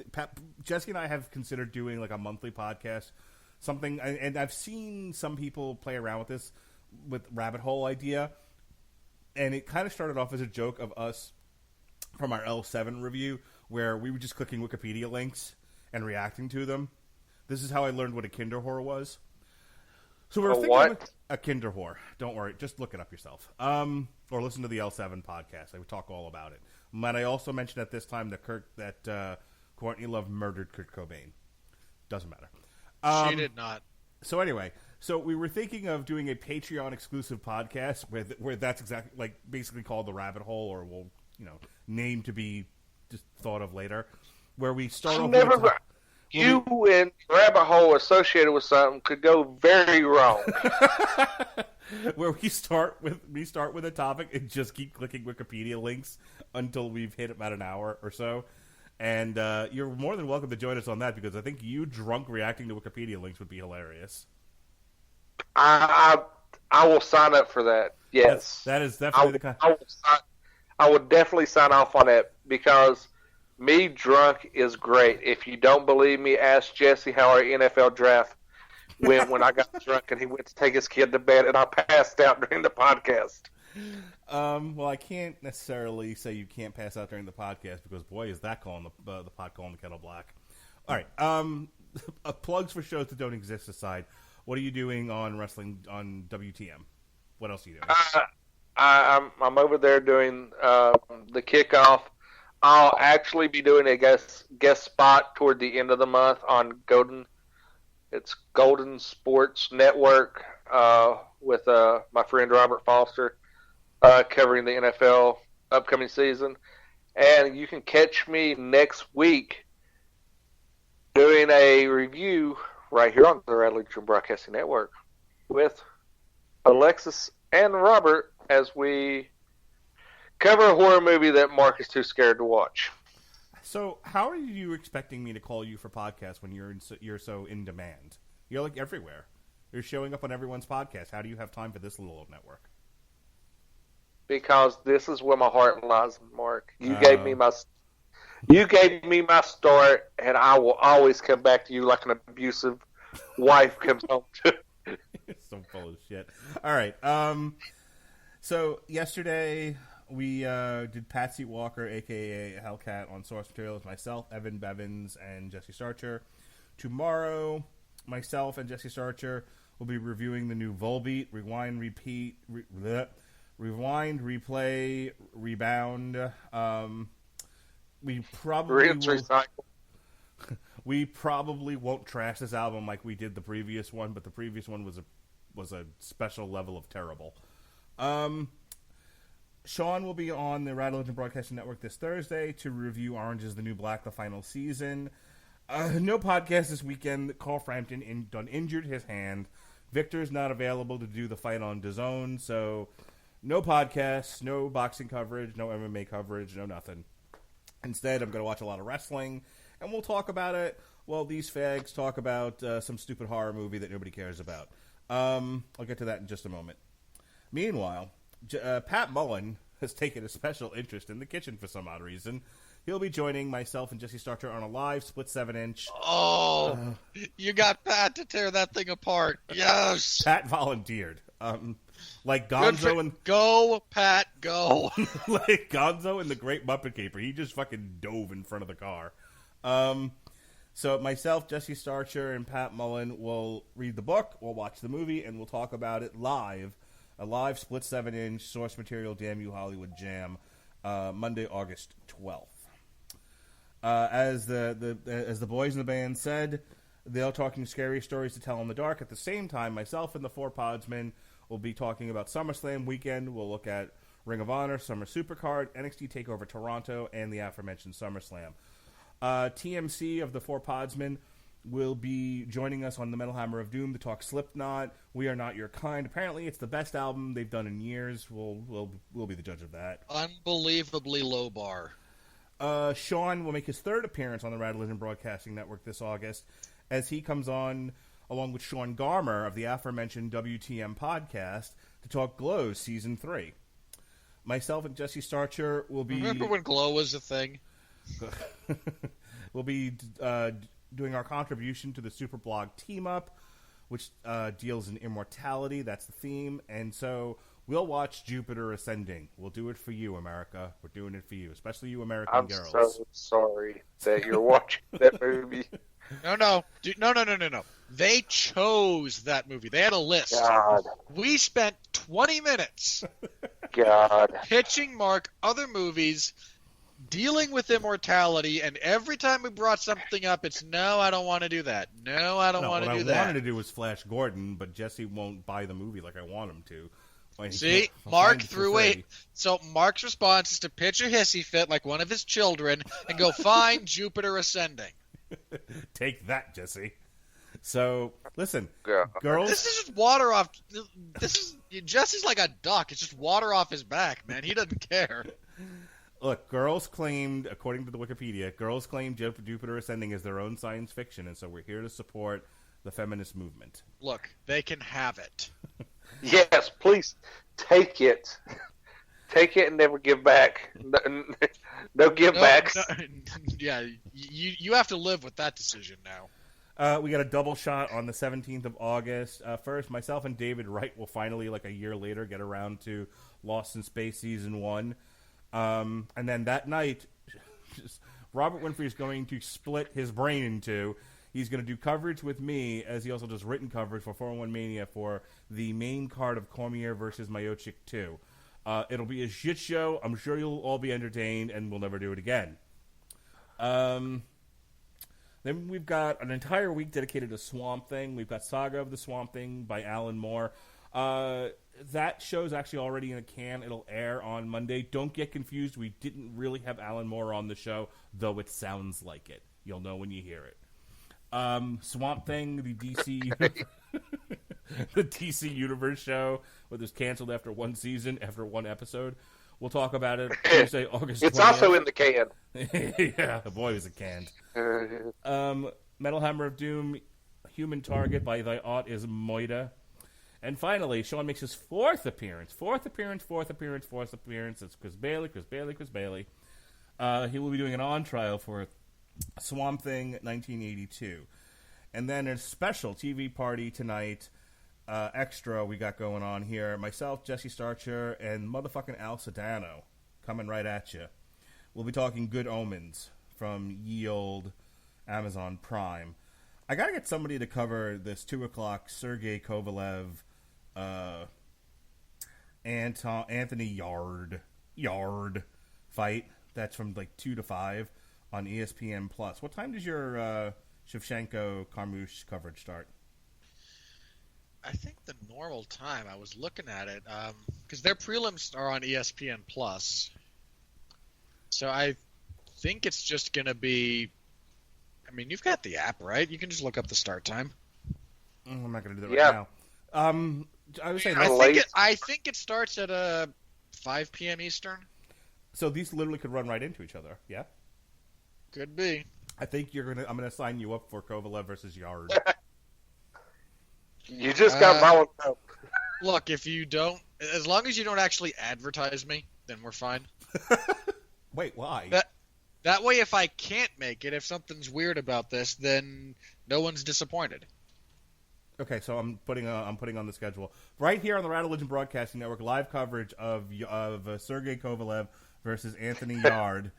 Jesse and I have considered doing like a monthly podcast, something. And I've seen some people play around with this with rabbit hole idea, and it kind of started off as a joke of us from our L7 review, where we were just clicking Wikipedia links and reacting to them. This is how I learned what a Kinderhor was. So we're thinking what? A Kinderhor. Don't worry, just look it up yourself. Or listen to the L7 podcast. I would talk all about it. Might I also mention at this time that Courtney Love murdered Kurt Cobain. Doesn't matter. She did not. So anyway, we were thinking of doing a Patreon exclusive podcast where that's exactly like basically called the Rabbit Hole, or we'll name to be just thought of later, where we start off. You and Rabbit Hole associated with something could go very wrong. Where we start with a topic and just keep clicking Wikipedia links until we've hit about an hour or so. And you're more than welcome to join us on that, because I think you drunk reacting to Wikipedia links would be hilarious. I will sign up for that. Yes, that is definitely the kind. I would definitely sign off on that, because me drunk is great. If you don't believe me, ask Jesse how our NFL draft went when I got drunk and he went to take his kid to bed and I passed out during the podcast. Well, I can't necessarily say you can't pass out during the podcast, because boy, is that calling the pot calling the kettle black. All right, plugs for shows that don't exist aside, what are you doing on wrestling on WTM? What else are you doing? I'm over there doing the Kickoff. I'll actually be doing a guest spot toward the end of the month on Golden Sports Network with my friend Robert Foster, covering the NFL upcoming season. And you can catch me next week doing a review right here on the Radulich Broadcasting Network with Alexis and Robert as we cover a horror movie that Mark is too scared to watch. So, how are you expecting me to call you for podcasts when you're so in demand? You're like everywhere. You're showing up on everyone's podcast. How do you have time for this little old network? Because this is where my heart lies, Mark. You gave me my start, and I will always come back to you like an abusive wife comes home to. So full of shit. All right. So yesterday we did Patsy Walker, a.k.a. Hellcat, on Source Materials. Myself, Evan Bevins, and Jesse Starcher. Tomorrow, myself and Jesse Starcher will be reviewing the new Volbeat, Rewind, Replay, Rebound. We probably won't trash this album like we did the previous one, but the previous one was a special level of terrible. Sean will be on the Radulich Broadcasting Network this Thursday to review Orange is the New Black, the final season. No podcast this weekend. Carl Frampton injured his hand. Victor's not available to do the fight on DAZN, so no podcasts, no boxing coverage, no MMA coverage, no nothing. Instead, I'm going to watch a lot of wrestling, and we'll talk about it while these fags talk about some stupid horror movie that nobody cares about. I'll get to that in just a moment. Meanwhile, Pat Mullen has taken a special interest in the kitchen for some odd reason. He'll be joining myself and Jesse Starcher on a live split 7-inch. Oh, you got Pat to tear that thing apart. Yes. Pat volunteered. Like Gonzo and go, Pat, go. like Gonzo and the Great Muppet Caper. He just fucking dove in front of the car. So myself, Jesse Starcher, and Pat Mullen will read the book, we'll watch the movie, and we'll talk about it live. A live split 7-inch Source Material Damn You Hollywood Jam, Monday, August 12th. As the boys in the band said, they're talking scary stories to tell in the dark. At the same time, myself and the four podsmen will be talking about SummerSlam weekend. We'll look at Ring of Honor, Summer Supercard, NXT TakeOver Toronto, and the aforementioned SummerSlam. TMC of the four podsmen will be joining us on the Metal Hammer of Doom to talk Slipknot. We Are Not Your Kind. Apparently, it's the best album they've done in years. We'll be the judge of that. Unbelievably low bar. Sean will make his third appearance on the Radulich Broadcasting Network this August as he comes on along with Sean Garmer of the aforementioned WTM podcast to talk Glow Season 3. Myself and Jesse Starcher will be... Remember when Glow was a thing? We'll be doing our contribution to the Superblog team-up, which deals in immortality. That's the theme. And so we'll watch Jupiter Ascending. We'll do it for you, America. We're doing it for you, especially you American girls. I'm so sorry that you're watching that movie. No. They chose that movie. They had a list. God. We spent 20 minutes pitching Mark other movies dealing with immortality, and every time we brought something up, it's, no, I don't want to do that. No, I don't want to do that. What I wanted to do was Flash Gordon, but Jesse won't buy the movie like I want him to. See, Mark threw it. So Mark's response is to pitch a hissy fit like one of his children and go find Jupiter Ascending. Take that, Jesse. So, listen, Yeah. girls. This is just water off. Jesse's like a duck. It's just water off his back, man. He doesn't care. Look, girls claimed, according to the Wikipedia, girls claimed Jupiter Ascending as their own science fiction, and so we're here to support the feminist movement. Look, they can have it. Yes, please take it. Take it and never give back. No give backs. No, yeah, you have to live with that decision now. We got a double shot on the 17th of August. First, myself and David Wright will finally, like a year later, get around to Lost in Space Season 1. And then that night, Robert Winfree is going to split his brain in two. He's going to do coverage with me, as he also does written coverage for 401 Mania for the main card of Cormier versus Miocic 2. It'll be a shit show. I'm sure you'll all be entertained, and we'll never do it again. Then we've got an entire week dedicated to Swamp Thing. We've got Saga of the Swamp Thing by Alan Moore. That show's actually already in a can. It'll air on Monday. Don't get confused. We didn't really have Alan Moore on the show, though it sounds like it. You'll know when you hear it. Swamp Thing, the DC the DC Universe show, which was canceled after one season, after one episode, We'll talk about it Tuesday, August 20th. It's also in the can. Yeah, the boy was a canned. Metal Hammer of Doom, Human Target by Thy Art is Moida. And finally, Sean makes his fourth appearance. Fourth appearance. It's Chris Bailey. He will be doing an on-trial for Swamp Thing 1982. And then a special TV party tonight, extra we got going on here. Myself, Jesse Starcher, and motherfucking Al Sedano coming right at you. We'll be talking Good Omens from ye old Amazon Prime. I gotta get somebody to cover this 2 o'clock Sergey Kovalev, Anthony Yard fight. That's from like 2 to 5 on ESPN Plus. What time does your Shevchenko Carmouche coverage start? I think the normal time. I was looking at it because their prelims are on ESPN Plus. So I think it's just going to be. I mean, you've got the app, right? You can just look up the start time. I'm not going to do that right now. I was saying, I think it starts at 5 p.m. Eastern. So these literally could run right into each other. Yeah, could be. I think I'm gonna sign you up for Kovalev versus Yard. You just got volunteered. Look, if you don't, as long as you don't actually advertise me, then we're fine. Wait, why? That way, if I can't make it, if something's weird about this, then no one's disappointed. Okay, so I'm putting on the schedule right here on the Radulich Broadcasting Network live coverage of Sergey Kovalev versus Anthony Yard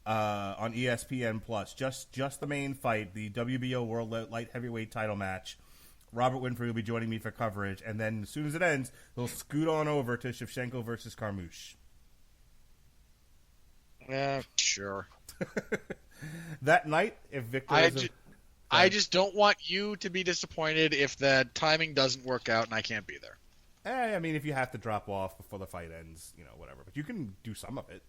on ESPN Plus. Just the main fight, the WBO World Light Heavyweight Title match. Robert Winfree will be joining me for coverage, and then as soon as it ends, he'll scoot on over to Shevchenko versus Carmouche. Sure. That night, if Victor I just don't want you to be disappointed if the timing doesn't work out and I can't be there. I mean, if you have to drop off before the fight ends, whatever. But you can do some of it.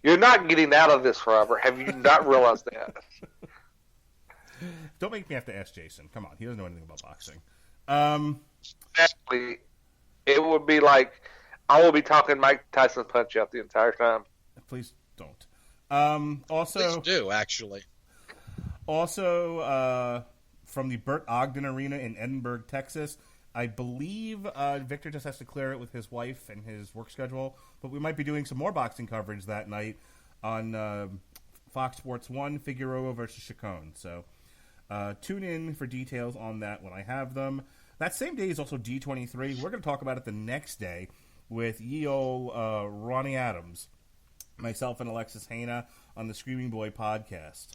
You're not getting out of this, Robert. Have you not realized that? Don't make me have to ask Jason. Come on, he doesn't know anything about boxing. Actually, it would be like I will be talking Mike Tyson Punch Out the entire time. Please don't. Please do, actually. Also, from the Burt Ogden Arena in Edinburgh, Texas, I believe Victor just has to clear it with his wife and his work schedule, but we might be doing some more boxing coverage that night on Fox Sports 1, Figueroa versus Chacon. So tune in for details on that when I have them. That same day is also D23. We're going to talk about it the next day with ye ol' Ronnie Adams, myself and Alexis Haina on the Screaming Boy podcast.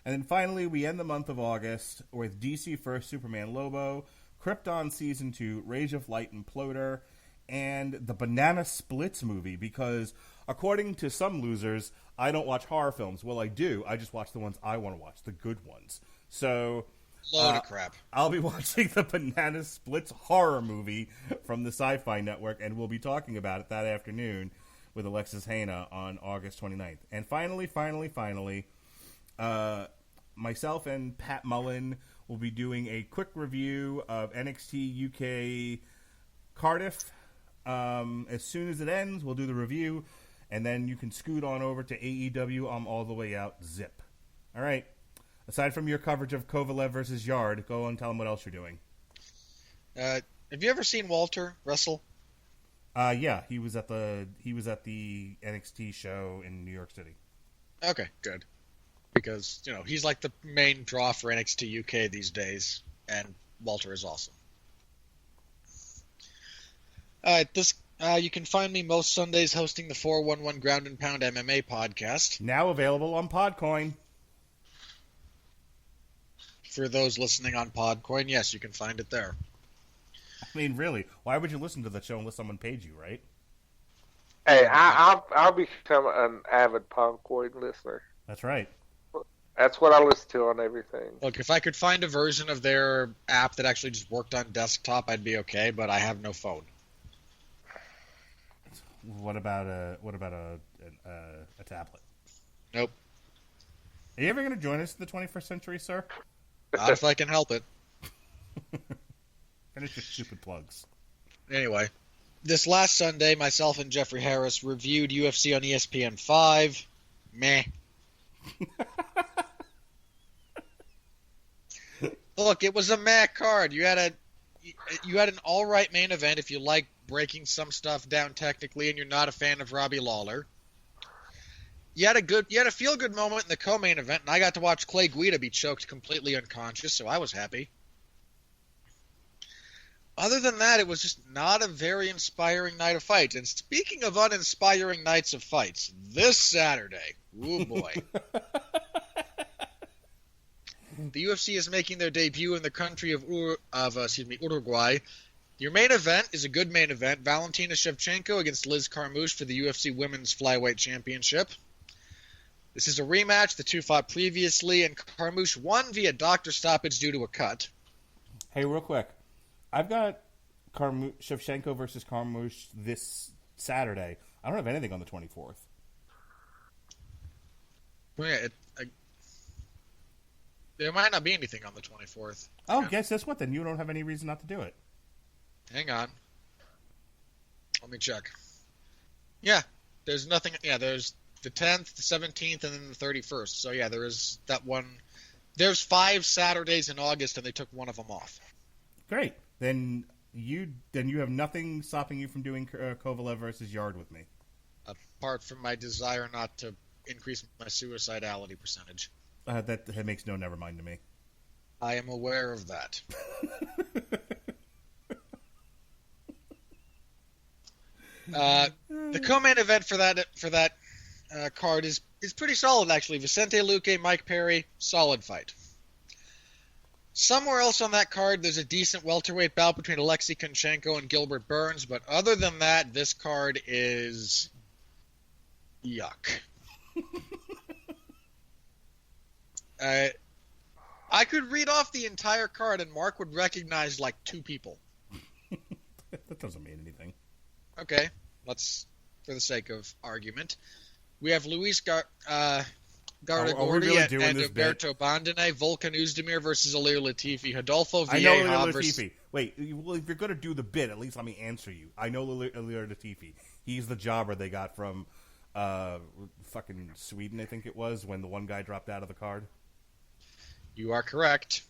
And then finally, we end the month of August with DC First Superman Lobo, Krypton Season 2, Rage of Light Imploder, and the Banana Splits movie, because according to some losers, I don't watch horror films. Well, I do. I just watch the ones I want to watch, the good ones. So Load of crap. I'll be watching the Banana Splits horror movie from the Sci-Fi Network, and we'll be talking about it that afternoon with Alexis Haina on August 29th. And finally, myself and Pat Mullen will be doing a quick review of NXT UK Cardiff. As soon as it ends, we'll do the review, and then you can scoot on over to AEW. I'm all the way out. Zip. All right. Aside from your coverage of Kovalev versus Yard, go and tell them what else you're doing. Have you ever seen Walter wrestle? Yeah, he was at the NXT show in New York City. Okay, good. Because, he's like the main draw for NXT UK these days, and Walter is awesome. You can find me most Sundays hosting the 411 Ground and Pound MMA podcast. Now available on Podcoin. For those listening on Podcoin, yes, you can find it there. I mean, really, why would you listen to the show unless someone paid you, right? Hey, I'll become an avid Podcoin listener. That's right. That's what I listen to on everything. Look, if I could find a version of their app that actually just worked on desktop, I'd be okay, but I have no phone. What about a tablet? Nope. Are you ever going to join us in the 21st century, sir? Not if I can help it. Finish your stupid plugs. Anyway, this last Sunday, myself and Jeffrey Harris reviewed UFC on ESPN 5. Meh. Look, it was a meh card. You had an all right main event if you like breaking some stuff down technically and you're not a fan of Robbie Lawler. You had a feel good moment in the co-main event, and I got to watch Clay Guida be choked completely unconscious, so I was happy. Other than that, it was just not a very inspiring night of fights. And speaking of uninspiring nights of fights, this Saturday, oh boy. The UFC is making their debut in the country of Uruguay. Your main event is a good main event. Valentina Shevchenko against Liz Carmouche for the UFC Women's Flyweight Championship. This is a rematch. The two fought previously, and Carmouche won via doctor stoppage due to a cut. Hey, real quick. I've got Shevchenko versus Carmouche this Saturday. I don't have anything on the 24th. Yeah, there might not be anything on the 24th. Oh, guess what? Then you don't have any reason not to do it. Hang on. Let me check. Yeah, there's nothing. Yeah, there's the 10th, the 17th, and then the 31st. So, yeah, there is that one. There's 5 Saturdays in August, and they took one of them off. Great. Then you have nothing stopping you from doing Kovalev versus Yard with me. Apart from my desire not to increase my suicidality percentage. That makes no never mind to me. I am aware of that. The co-main event for that card is pretty solid, actually. Vicente Luque, Mike Perry, solid fight. Somewhere else on that card, there's a decent welterweight bout between Alexei Kunchenko and Gilbert Burns, but other than that, this card is yuck. I could read off the entire card, and Mark would recognize like 2 people. That doesn't mean anything. Okay, let's, for the sake of argument, we have Luis Garagordi really and Roberto Bandone, Volkan Oezdemir versus Ilir Latifi, Adolfo I know Vieja Ilir versus... Latifi. Wait, well, if you're going to do the bit, at least let me answer you. I know Ilir Latifi. He's the jobber they got from fucking Sweden, I think it was, when the one guy dropped out of the card. You are correct.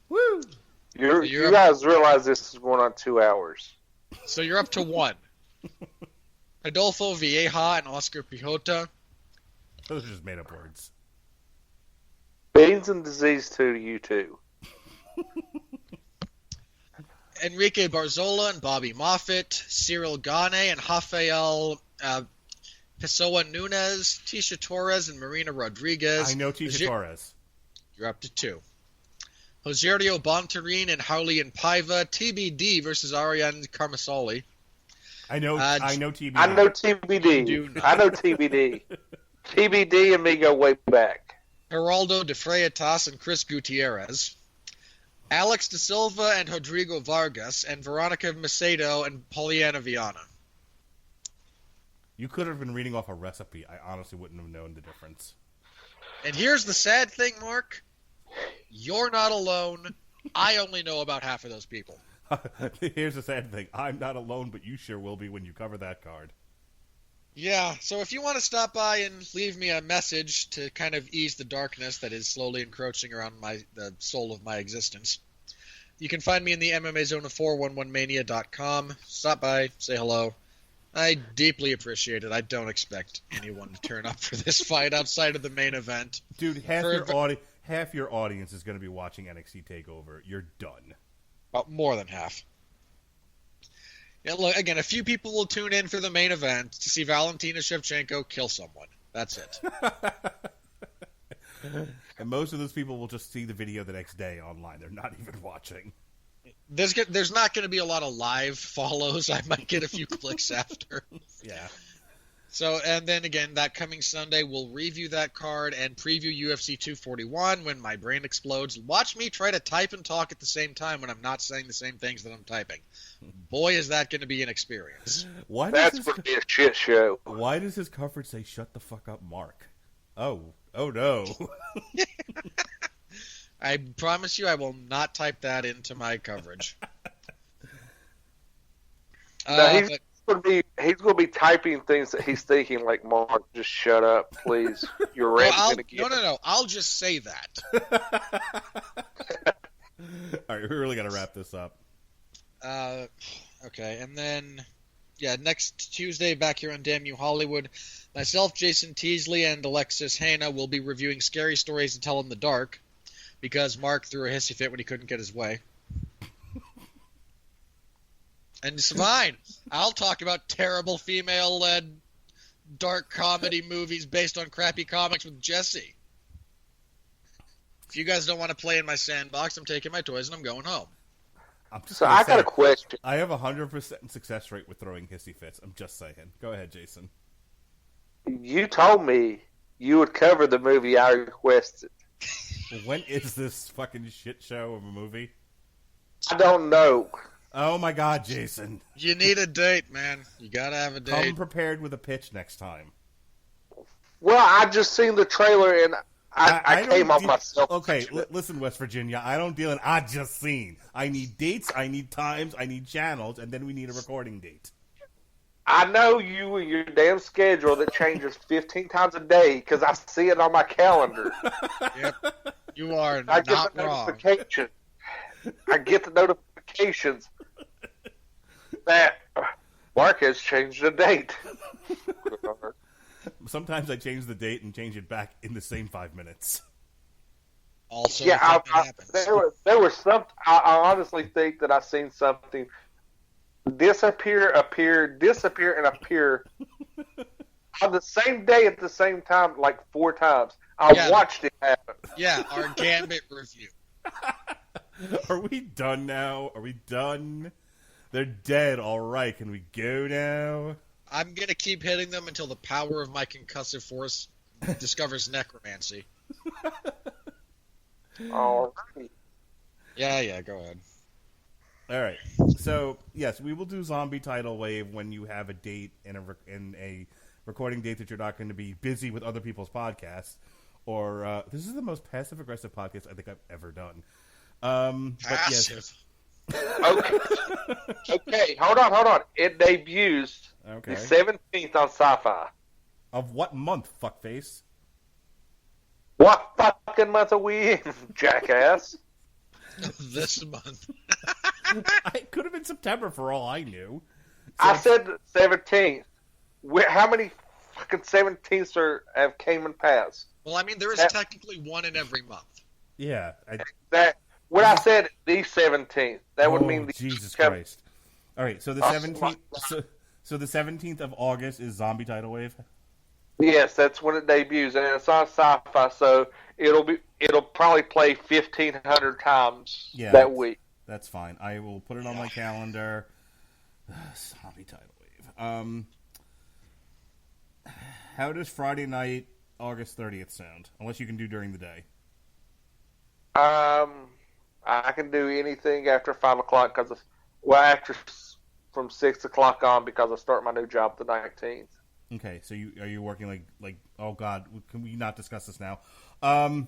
Woo! You guys realize this is going on 2 hours. So you're up to 1. Adolfo Vieja and Oscar Pijota. Those are just made-up words. Beans and disease to you too. Enrique Barzola and Bobby Moffitt, Cyril Gane and Rafael Pessoa Nunes, Tisha Torres and Marina Rodriguez. I know Tisha Torres. You're up to 2. Rogerio Bontorin and Harlian Paiva, TBD versus Ariane Carmasoli. I know TBD. I know TBD. I know TBD. TBD and me go way back. Geraldo de Freitas and Chris Gutierrez. Alex De Silva and Rodrigo Vargas, and Veronica Macedo and Poliana Viana. You could have been reading off a recipe. I honestly wouldn't have known the difference. And here's the sad thing, Mark. You're not alone. I only know about half of those people. Here's the sad thing. I'm not alone, but you sure will be when you cover that card. Yeah, so if you want to stop by and leave me a message to kind of ease the darkness that is slowly encroaching around the soul of my existence, you can find me in the MMA Zone of 411mania.com. Stop by, say hello. I deeply appreciate it. I don't expect anyone to turn up for this fight outside of the main event. Dude, half your audience is going to be watching NXT TakeOver. You're done. Well, more than half. Yeah, look, again, a few people will tune in for the main event to see Valentina Shevchenko kill someone. That's it. And most of those people will just see the video the next day online. They're not even watching. There's not going to be a lot of live follows. I might get a few clicks after. Yeah. So, and then again, that coming Sunday, we'll review that card and preview UFC 241 when my brain explodes. Watch me try to type and talk at the same time when I'm not saying the same things that I'm typing. Boy, is that going to be an experience. That's going to be a shit show. Why does his coverage say, "Shut the fuck up, Mark"? Oh no. I promise you I will not type that into my coverage. He's gonna be typing things that he's thinking. Like, Mark, just shut up, please. You're Well, ready I'll, to get. no. I'll just say that. All right, we really got to wrap this up. Okay, and then, next Tuesday, back here on Damn You Hollywood, myself, Jason Teasley, and Alexis Hanna will be reviewing Scary Stories to Tell in the Dark, because Mark threw a hissy fit when he couldn't get his way. And it's fine. I'll talk about terrible female-led dark comedy movies based on crappy comics with Jesse. If you guys don't want to play in my sandbox, I'm taking my toys and I'm going home. So I got a question. I have 100% success rate with throwing hissy fits. I'm just saying. Go ahead, Jason. You told me you would cover the movie I requested. When is this fucking shit show of a movie? I don't know. Oh my God, Jason. You need a date, man. You gotta have a date. Come prepared with a pitch next time. Well, I just seen the trailer and I came off myself. Okay, listen, West Virginia. I don't deal in I just seen. I need dates, I need times, I need channels, and then we need a recording date. I know you and your damn schedule that changes 15 times a day because I see it on my calendar. Yep. You are I get not the wrong. notification. I get the notifications that Mark has changed the date. Sometimes I change the date and change it back in the same 5 minutes. Also, Yeah, that happens. there was some. I honestly think that I seen something disappear, disappear, and appear on the same day at the same time, like 4 times. I watched it happen. Yeah, our Gambit review. Are we done now? Are we done? They're dead. All right. Can we go now? I'm going to keep hitting them until the power of my concussive force discovers necromancy. All right. Yeah, go ahead. All right. So, yes, we will do Zombie Tidal Wave when you have a date and a recording date that you're not going to be busy with other people's podcasts. Or, this is the most passive-aggressive podcast I think I've ever done. Passive. Okay, hold on. It debuts the 17th on Sci-Fi. Of what month, fuckface? What fucking month are we in, jackass? This month. It could have been September for all I knew. I said 17th. How many fucking 17ths have came and passed? Well, I mean, there is technically one in every month. Yeah. When I said the 17th, that would mean the Jesus Christ. All right, so the 17th. So the 17th of August is Zombie Tidal Wave. Yes, that's when it debuts, and it's on Sci-Fi, so it'll probably play 1,500 times that week. That's fine. I will put it on my calendar. Zombie Tidal Wave. How does Friday night, August 30th sound? Unless you can do during the day. I can do anything after 5 o'clock from 6 o'clock on because I start my new job the 19th. Okay, so are you working like oh God, can we not discuss this now? I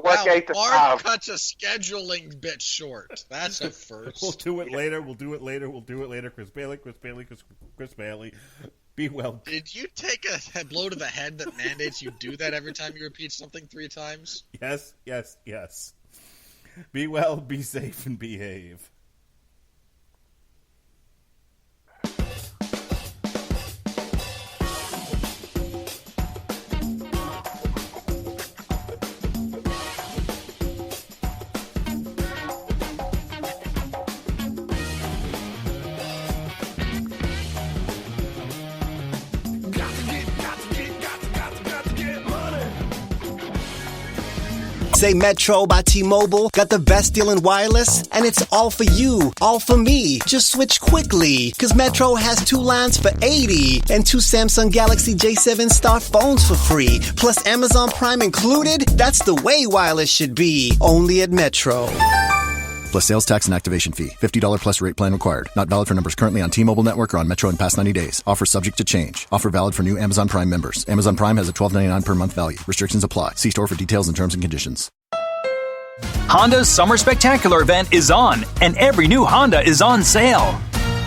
work 8 to 5. Mark cuts a scheduling bit short. That's a first. We'll do it later. Chris Bailey. Be well. Did you take a blow to the head that mandates you do that every time you repeat something 3 times? Yes. Be well, be safe, and behave. Say Metro by T-Mobile got the best deal in wireless, and it's all for you, all for me. Just switch quickly, cause Metro has 2 lines for $80 and 2 Samsung Galaxy J7 Star phones for free, plus Amazon Prime included. That's the way wireless should be, only at Metro. Plus sales tax and activation fee. $50 plus rate plan required. Not valid for numbers currently on T-Mobile network or on Metro in past 90 days. Offer subject to change. Offer valid for new Amazon Prime members. Amazon Prime has a $12.99 per month value. Restrictions apply. See store for details and terms and conditions. Honda's Summer Spectacular event is on, and every new Honda is on sale.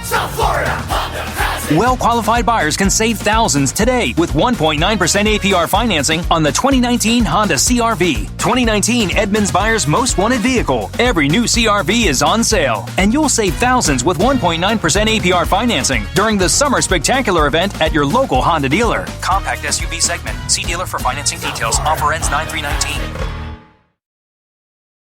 South Florida, Honda has it. Well-qualified buyers can save thousands today with 1.9% APR financing on the 2019 Honda CR-V. 2019 Edmunds buyers' most wanted vehicle. Every new CR-V is on sale, and you'll save thousands with 1.9% APR financing during the Summer Spectacular event at your local Honda dealer. Compact SUV segment. See dealer for financing details. Offer ends 9/3/19.